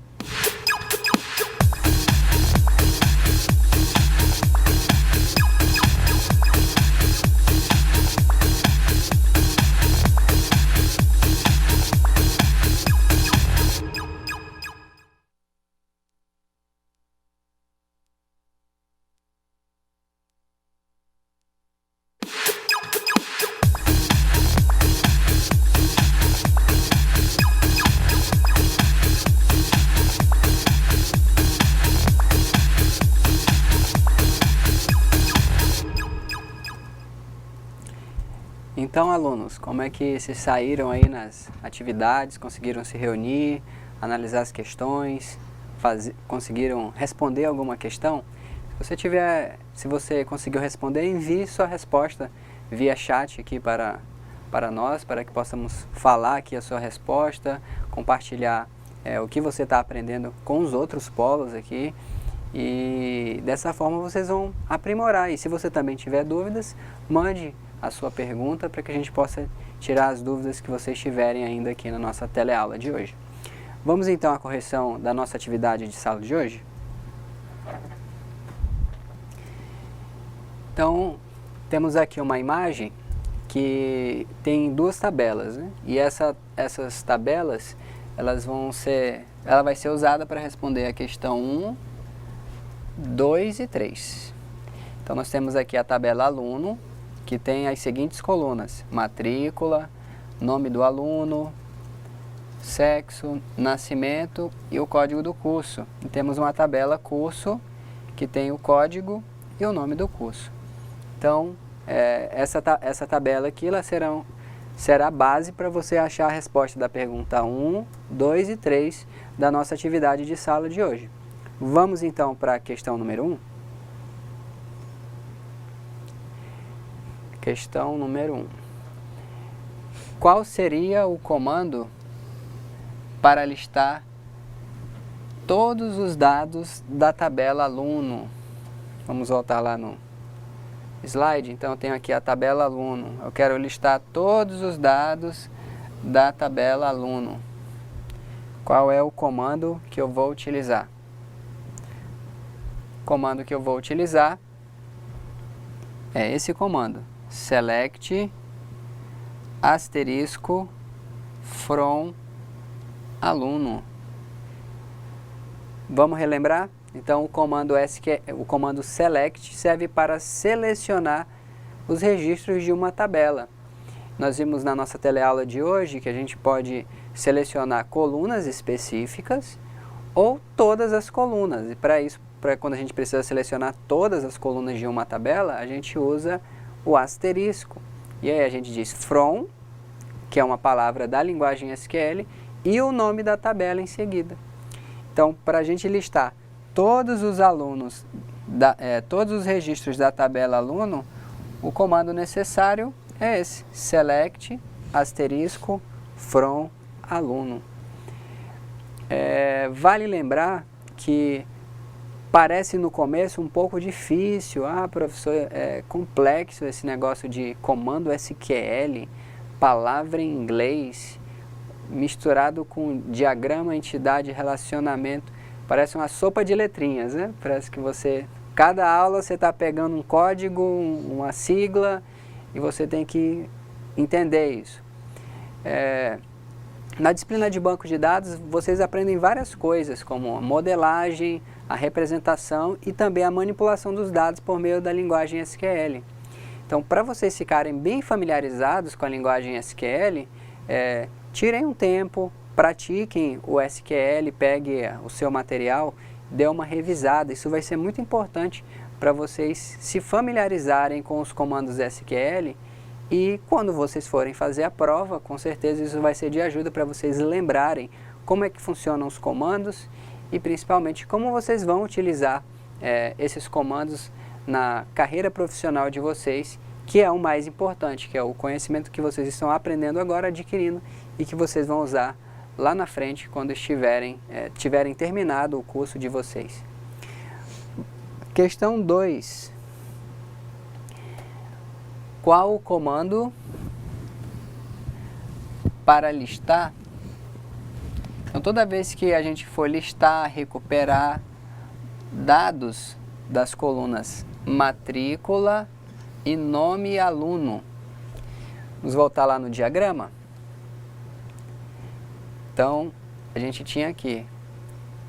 Então, alunos, como é que vocês saíram aí nas atividades, conseguiram se reunir, analisar as questões, conseguiram responder alguma questão? Se você conseguiu responder, envie sua resposta via chat aqui para nós, para que possamos falar aqui a sua resposta, compartilhar o que você está aprendendo com os outros polos aqui. E dessa forma vocês vão aprimorar. E se você também tiver dúvidas, mande a sua pergunta para que a gente possa tirar as dúvidas que vocês tiverem ainda aqui na nossa teleaula de hoje. Vamos então à correção da nossa atividade de sala de hoje? Então, temos aqui uma imagem que tem duas tabelas, né? E essas tabelas ela vai ser usada para responder a questão 1, 2 e 3. Então nós temos aqui a tabela aluno, que tem as seguintes colunas: matrícula, nome do aluno, sexo, nascimento e o código do curso. E temos uma tabela curso, que tem o código e o nome do curso. Então, essa tabela aqui será a base para você achar a resposta da pergunta 1, 2 e 3 da nossa atividade de sala de hoje. Vamos então para a questão número 1. Questão número 1. Qual seria o comando para listar todos os dados da tabela aluno? Vamos voltar lá no slide. Então, eu tenho aqui a tabela aluno. Eu quero listar todos os dados da tabela aluno. Qual é o comando que eu vou utilizar? O comando que eu vou utilizar é esse comando: select asterisco from aluno. Vamos relembrar? Então, o comando select serve para selecionar os registros de uma tabela. Nós vimos na nossa teleaula de hoje que a gente pode selecionar colunas específicas ou todas as colunas. E para isso, quando a gente precisa selecionar todas as colunas de uma tabela, a gente usa o asterisco. E aí a gente diz from, que é uma palavra da linguagem SQL, e o nome da tabela em seguida. Então, para a gente listar todos os alunos, todos os registros da tabela aluno, o comando necessário é esse: select asterisco from aluno. Vale lembrar que parece no começo um pouco difícil. Professor, é complexo esse negócio de comando SQL, palavra em inglês, misturado com diagrama, entidade, relacionamento. Parece uma sopa de letrinhas, né? Parece que cada aula você está pegando um código, uma sigla, e você tem que entender isso. Na disciplina de banco de dados, vocês aprendem várias coisas, como a modelagem, a representação e também a manipulação dos dados por meio da linguagem SQL. Então, para vocês ficarem bem familiarizados com a linguagem SQL, tirem um tempo, pratiquem o SQL, pegue o seu material, dê uma revisada. Isso vai ser muito importante para vocês se familiarizarem com os comandos SQL, e quando vocês forem fazer a prova, com certeza isso vai ser de ajuda para vocês lembrarem como é que funcionam os comandos e principalmente como vocês vão utilizar esses comandos na carreira profissional de vocês, que é o mais importante, que é o conhecimento que vocês estão aprendendo agora, adquirindo, e que vocês vão usar lá na frente quando tiverem terminado o curso de vocês. Questão 2. Qual o comando para listar? Então, toda vez que a gente for listar, recuperar dados das colunas matrícula e nome aluno. Vamos voltar lá no diagrama. Então, a gente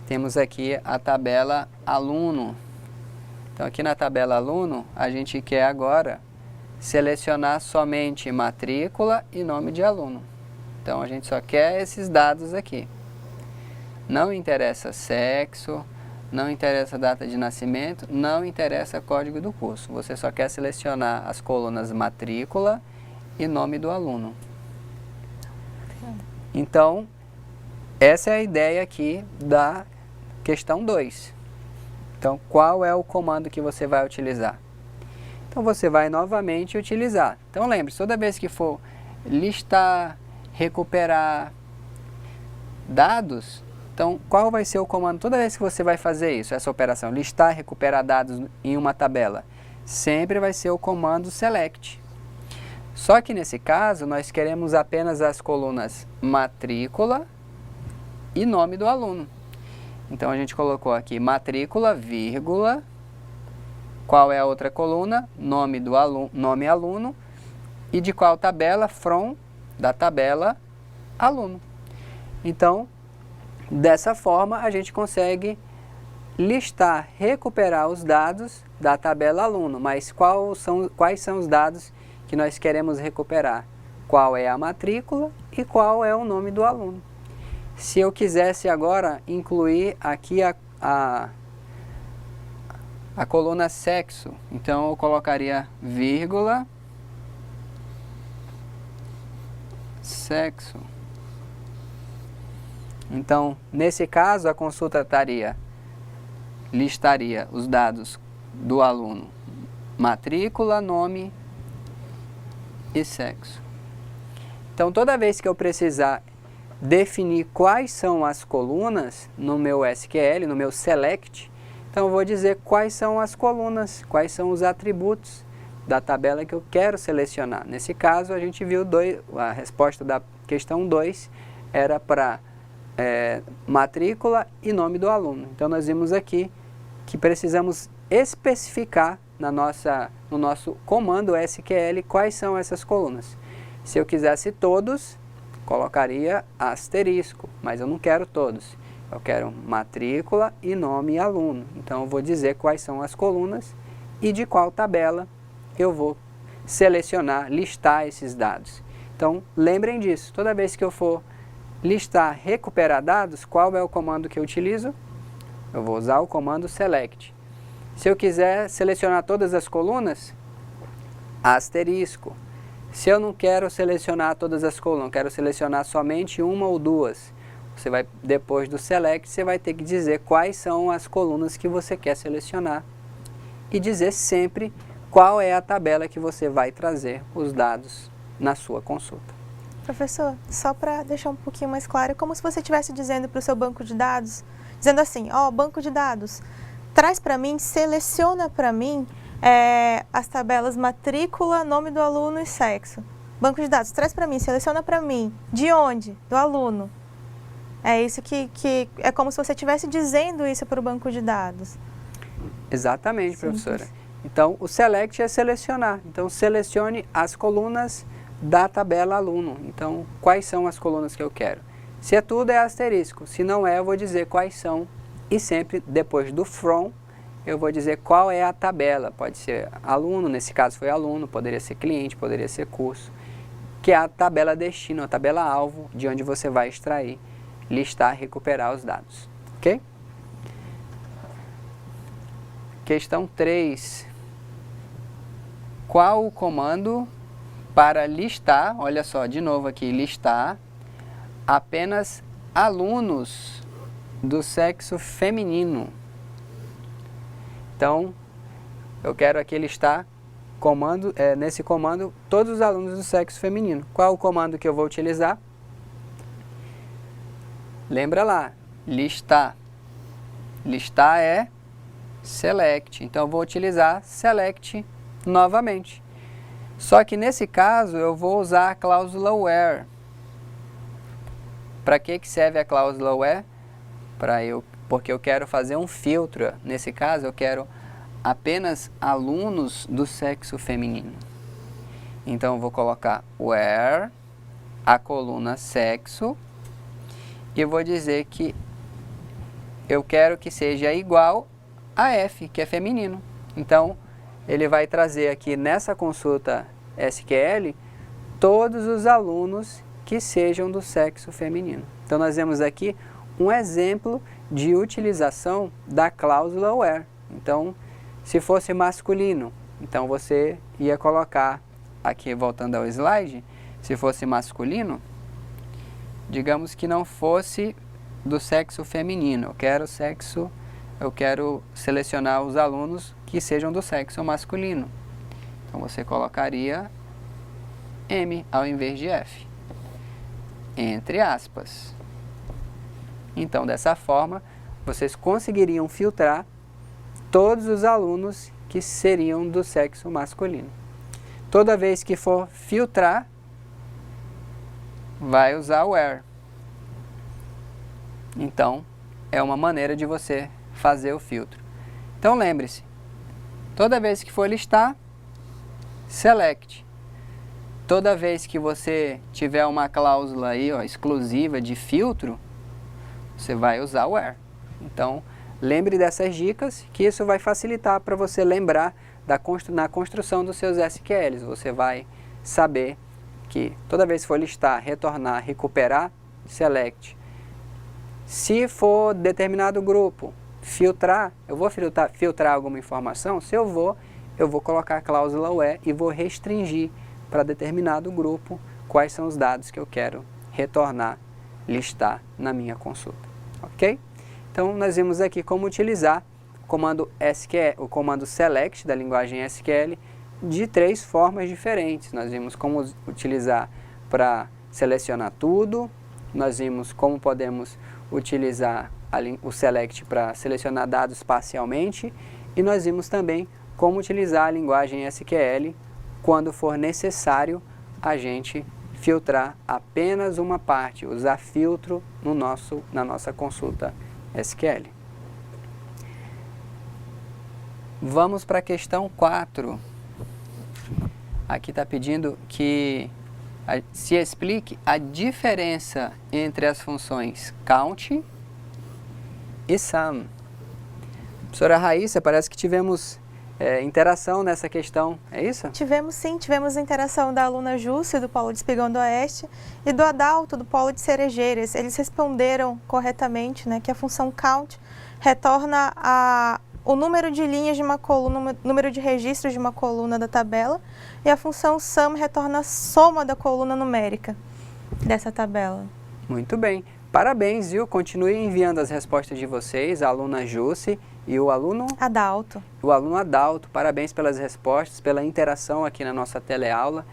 temos aqui a tabela aluno. Então, aqui na tabela aluno, a gente quer agora selecionar somente matrícula e nome de aluno. Então, a gente só quer esses dados aqui. Não interessa sexo, não interessa data de nascimento, não interessa código do curso. Você só quer selecionar as colunas matrícula e nome do aluno. Então, essa é a ideia aqui da questão 2. Então, qual é o comando que você vai utilizar? Então, você vai novamente utilizar. Então, lembre-se, toda vez que for listar, recuperar dados, então, qual vai ser o comando toda vez que você vai fazer isso, essa operação, listar, recuperar dados em uma tabela? Sempre vai ser o comando select. Só que nesse caso, nós queremos apenas as colunas matrícula e nome do aluno. Então, a gente colocou aqui matrícula, vírgula, qual é a outra coluna? Nome do aluno, nome aluno, e de qual tabela? From, da tabela aluno. Então, Dessa forma, a gente consegue listar, recuperar os dados da tabela aluno, mas quais são os dados que nós queremos recuperar? Qual é a matrícula e qual é o nome do aluno. Se eu quisesse agora incluir aqui a coluna sexo, então eu colocaria vírgula, sexo. Então, nesse caso, a consulta listaria os dados do aluno, matrícula, nome e sexo. Então, toda vez que eu precisar definir quais são as colunas no meu SQL, no meu select, então eu vou dizer quais são as colunas, quais são os atributos da tabela que eu quero selecionar. Nesse caso, a gente viu a resposta da questão 2 era para matrícula e nome do aluno. Então, nós vimos aqui que precisamos especificar no nosso comando SQL quais são essas colunas. Se eu quisesse todos, colocaria asterisco, mas eu não quero todos. Eu quero matrícula e nome e aluno. Então, eu vou dizer quais são as colunas e de qual tabela eu vou selecionar, listar esses dados. Então, lembrem disso. Toda vez que eu for listar, recuperar dados, qual é o comando que eu utilizo? Eu vou usar o comando select. Se eu quiser selecionar todas as colunas, asterisco. Se eu não quero selecionar todas as colunas, quero selecionar somente uma ou duas, depois do select, você vai ter que dizer quais são as colunas que você quer selecionar e dizer sempre qual é a tabela que você vai trazer os dados na sua consulta. Professor, só para deixar um pouquinho mais claro, é como se você estivesse dizendo para o seu banco de dados, dizendo assim, banco de dados, traz para mim, seleciona para mim as tabelas matrícula, nome do aluno e sexo. Banco de dados, traz para mim, seleciona para mim. De onde? Do aluno. É isso que é como se você estivesse dizendo isso para o banco de dados. Exatamente, professora. Então, o select é selecionar. Então, selecione as colunas da tabela aluno. Então, quais são as colunas que eu quero? Se é tudo, é asterisco. Se não é, eu vou dizer quais são. E sempre, depois do from, eu vou dizer qual é a tabela. Pode ser aluno, nesse caso foi aluno, poderia ser cliente, poderia ser curso. Que é a tabela destino, a tabela alvo, de onde você vai extrair, listar, recuperar os dados. Ok? Questão 3. Qual o comando para listar, olha só, de novo aqui, listar apenas alunos do sexo feminino? Então, eu quero aqui listar nesse comando todos os alunos do sexo feminino. Qual o comando que eu vou utilizar? Lembra lá, listar. Listar é select. Então, eu vou utilizar select novamente. Só que nesse caso, eu vou usar a cláusula where. Para que serve a cláusula where? Porque eu quero fazer um filtro. Nesse caso, eu quero apenas alunos do sexo feminino. Então, eu vou colocar where, a coluna sexo, e eu vou dizer que eu quero que seja igual a F, que é feminino. Então, ele vai trazer aqui nessa consulta SQL todos os alunos que sejam do sexo feminino. Então, nós vemos aqui um exemplo de utilização da cláusula where. Então, se fosse masculino, então você ia colocar, aqui voltando ao slide, se fosse masculino, digamos que não fosse do sexo feminino, eu quero selecionar os alunos que sejam do sexo masculino. Então, você colocaria M ao invés de F, entre aspas. Então, dessa forma, vocês conseguiriam filtrar todos os alunos que seriam do sexo masculino. Toda vez que for filtrar, vai usar where. Então, é uma maneira de você fazer o filtro. Então, lembre-se, toda vez que for listar, select. Toda vez que você tiver uma cláusula aí, exclusiva de filtro, você vai usar o where. Então, lembre dessas dicas, que isso vai facilitar para você lembrar na construção dos seus SQLs. Você vai saber que toda vez que for listar, retornar, recuperar, select. Se for determinado grupo, filtrar, eu vou filtrar alguma informação, se eu vou colocar a cláusula where e vou restringir para determinado grupo quais são os dados que eu quero retornar, listar na minha consulta. Ok? Então, nós vimos aqui como utilizar o comando select da linguagem SQL de 3 formas diferentes. Nós vimos como utilizar para selecionar tudo, nós vimos como podemos utilizar o select para selecionar dados parcialmente e nós vimos também como utilizar a linguagem SQL quando for necessário a gente filtrar apenas uma parte, usar filtro na nossa consulta SQL. Vamos para a questão 4. Aqui está pedindo que se explique a diferença entre as funções count e sum. Professora Raíssa, parece que tivemos interação nessa questão, é isso? Tivemos sim, tivemos a interação da aluna Júcia, do Polo de Espigão do Oeste, e do Adalto, do Polo de Cerejeiras. Eles responderam corretamente, né, que a função count retorna o número de linhas de uma coluna, número de registros de uma coluna da tabela, e a função sum retorna a soma da coluna numérica dessa tabela. Muito bem. Parabéns, viu? Continue enviando as respostas de vocês, a aluna Júcia e o aluno Adalto. O aluno Adalto. Parabéns pelas respostas, pela interação aqui na nossa teleaula.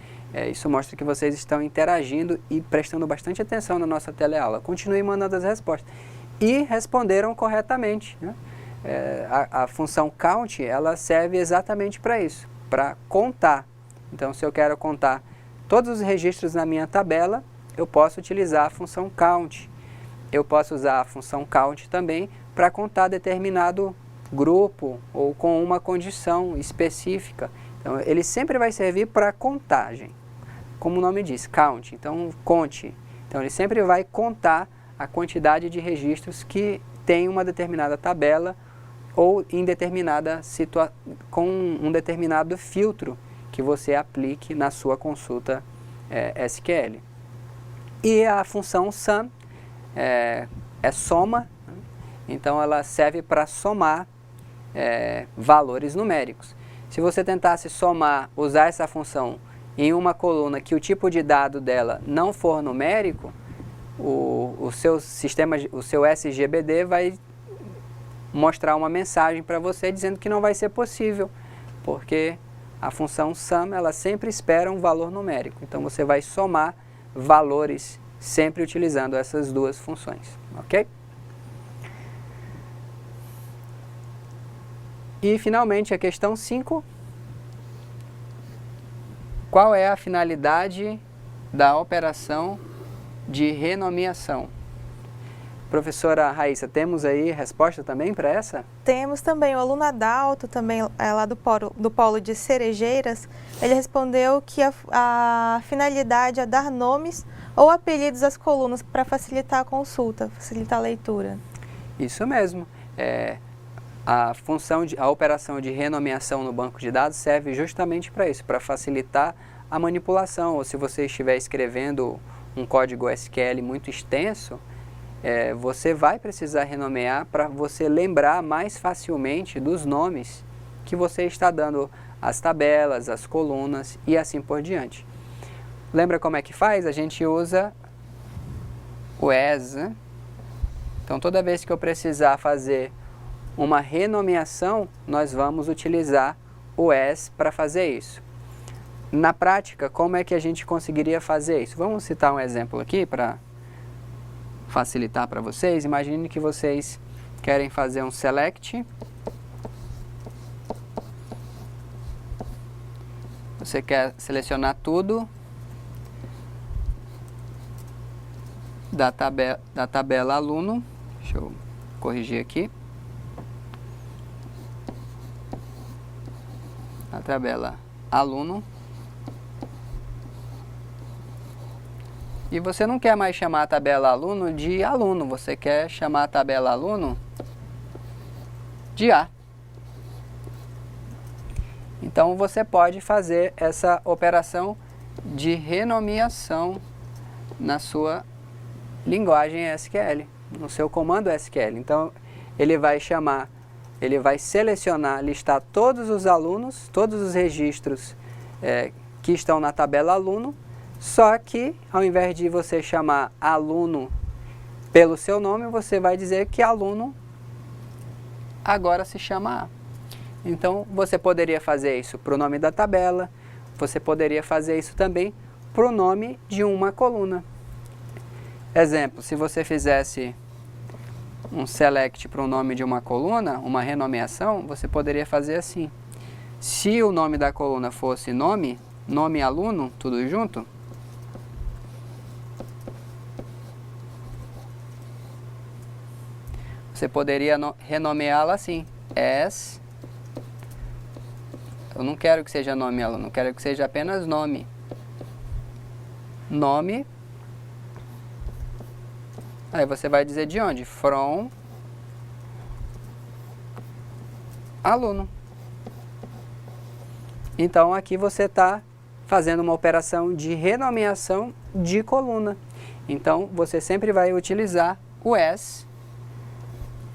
Isso mostra que vocês estão interagindo e prestando bastante atenção na nossa teleaula. Continue mandando as respostas. E responderam corretamente, né? A função count, ela serve exatamente para isso, para contar. Então, se eu quero contar todos os registros na minha tabela, eu posso utilizar a função count. Eu posso usar a função count também para contar determinado grupo ou com uma condição específica. Então, ele sempre vai servir para contagem, como o nome diz, count. Então, conte. Então, ele sempre vai contar a quantidade de registros que tem uma determinada tabela ou em com um determinado filtro que você aplique na sua consulta SQL. E a função sum é soma, né? Então ela serve para somar valores numéricos. Se você tentasse usar essa função em uma coluna que o tipo de dado dela não for numérico, o seu SGBD vai mostrar uma mensagem para você dizendo que não vai ser possível, porque a função sum, ela sempre espera um valor numérico. Então você vai somar valores sempre utilizando essas duas funções, ok? E finalmente a questão 5. Qual é a finalidade da operação de renomeação? Professora Raíssa, temos aí resposta também para essa? Temos também. O aluno Adalto, também lá do Polo de Cerejeiras, ele respondeu que a finalidade é dar nomes ou apelidos às colunas para facilitar a consulta, facilitar a leitura. Isso mesmo. A operação de renomeação no banco de dados serve justamente para isso, para facilitar a manipulação. Ou se você estiver escrevendo um código SQL muito extenso, você vai precisar renomear para você lembrar mais facilmente dos nomes que você está dando às tabelas, às colunas e assim por diante. Lembra como é que faz? A gente usa o as, né? Então, toda vez que eu precisar fazer uma renomeação, nós vamos utilizar o as para fazer isso. Na prática, como é que a gente conseguiria fazer isso? Vamos citar um exemplo aqui para facilitar para vocês. Imagine que vocês querem fazer um select. Você quer selecionar tudo da tabela aluno. Deixa eu corrigir aqui. A tabela aluno. E você não quer mais chamar a tabela aluno de aluno, você quer chamar a tabela aluno de A. Então você pode fazer essa operação de renomeação na sua linguagem SQL, no seu comando SQL. Então ele vai selecionar, listar todos os alunos, todos os registros que estão na tabela aluno, só que ao invés de você chamar aluno pelo seu nome, você vai dizer que aluno agora se chama A. Então você poderia fazer isso para o nome da tabela, você poderia fazer isso também para o nome de uma coluna. Exemplo, se você fizesse um select para o nome de uma coluna, uma renomeação, você poderia fazer assim. Se o nome da coluna fosse nome aluno, tudo junto, você poderia renomeá-la assim, as. Eu não quero que seja nome aluno, eu quero que seja apenas nome. Nome. Aí você vai dizer de onde? From aluno. Então aqui você está fazendo uma operação de renomeação de coluna. Então você sempre vai utilizar o as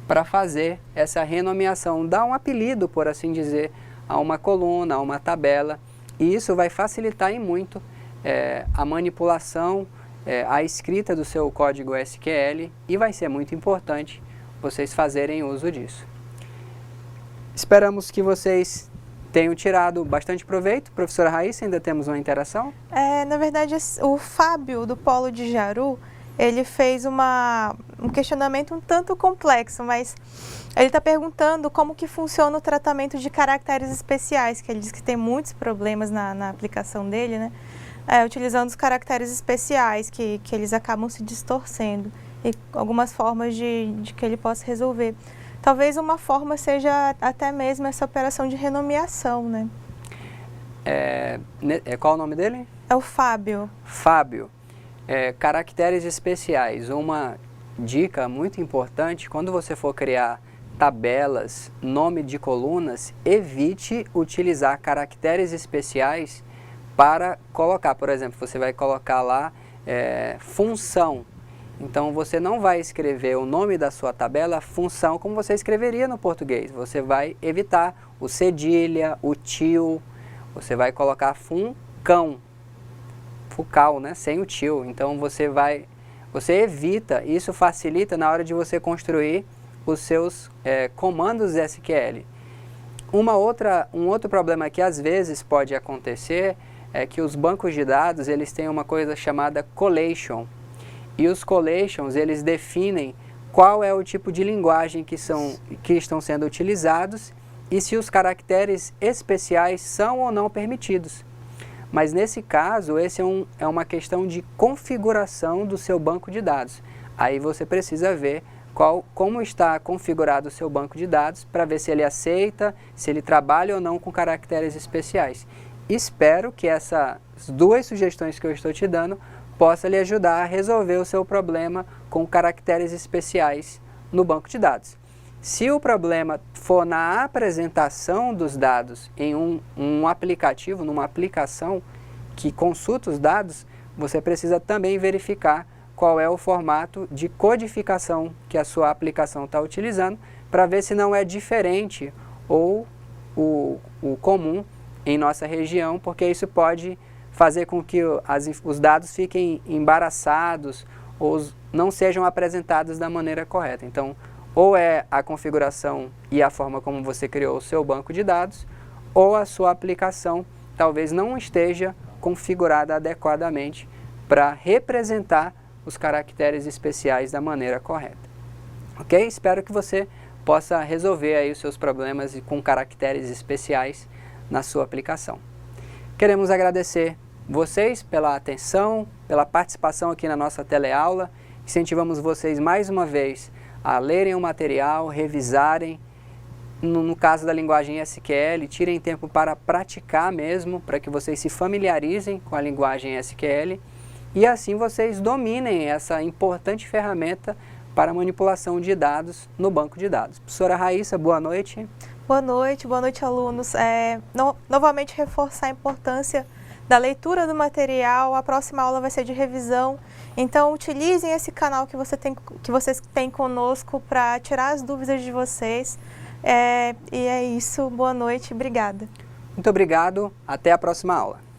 para fazer essa renomeação, dar um apelido, por assim dizer, a uma coluna, a uma tabela. E isso vai facilitar em muito a manipulação, a escrita do seu código SQL, e vai ser muito importante vocês fazerem uso disso. Esperamos que vocês tenham tirado bastante proveito. Professora Raíssa, ainda temos uma interação? Na verdade, o Fábio, do Polo de Jaru, ele fez um questionamento um tanto complexo, mas ele está perguntando como que funciona o tratamento de caracteres especiais, que ele diz que tem muitos problemas na aplicação dele, né? Utilizando os caracteres especiais, que eles acabam se distorcendo, e algumas formas de que ele possa resolver. Talvez uma forma seja até mesmo essa operação de renomeação, né? Qual o nome dele? É o Fábio. Fábio. Caracteres especiais. Uma dica muito importante, quando você for criar tabelas, nome de colunas, evite utilizar caracteres especiais para colocar. Por exemplo, você vai colocar lá função. Então você não vai escrever o nome da sua tabela função como você escreveria no português. Você vai evitar o cedilha, o til, você vai colocar funcão, fucal, né, sem o til. Então você evita, isso facilita na hora de você construir os seus comandos SQL. Um outro problema que às vezes pode acontecer é que os bancos de dados, eles têm uma coisa chamada collation. E os collations, eles definem qual é o tipo de linguagem que estão sendo utilizados e se os caracteres especiais são ou não permitidos. Mas nesse caso, esse é uma questão de configuração do seu banco de dados. Aí você precisa ver como está configurado o seu banco de dados para ver se ele aceita, se ele trabalha ou não com caracteres especiais. Espero que essas duas sugestões que eu estou te dando possa lhe ajudar a resolver o seu problema com caracteres especiais no banco de dados. Se o problema for na apresentação dos dados em um aplicativo, numa aplicação que consulta os dados, você precisa também verificar qual é o formato de codificação que a sua aplicação está utilizando, para ver se não é diferente ou o comum em nossa região, porque isso pode fazer com que os dados fiquem embaraçados ou não sejam apresentados da maneira correta. Então, ou é a configuração e a forma como você criou o seu banco de dados, ou a sua aplicação talvez não esteja configurada adequadamente para representar os caracteres especiais da maneira correta. Ok? Espero que você possa resolver aí os seus problemas com caracteres especiais na sua aplicação. Queremos agradecer vocês pela atenção, pela participação aqui na nossa teleaula. Incentivamos vocês mais uma vez a lerem o material, revisarem. No caso da linguagem SQL, tirem tempo para praticar mesmo, para que vocês se familiarizem com a linguagem SQL. e assim vocês dominem essa importante ferramenta para manipulação de dados no banco de dados. Professora Raíssa, boa noite. Boa noite, alunos. Novamente reforçar a importância da leitura do material. A próxima aula vai ser de revisão, então utilizem esse canal que vocês têm conosco para tirar as dúvidas de vocês. E é isso, boa noite, obrigada. Muito obrigado, até a próxima aula.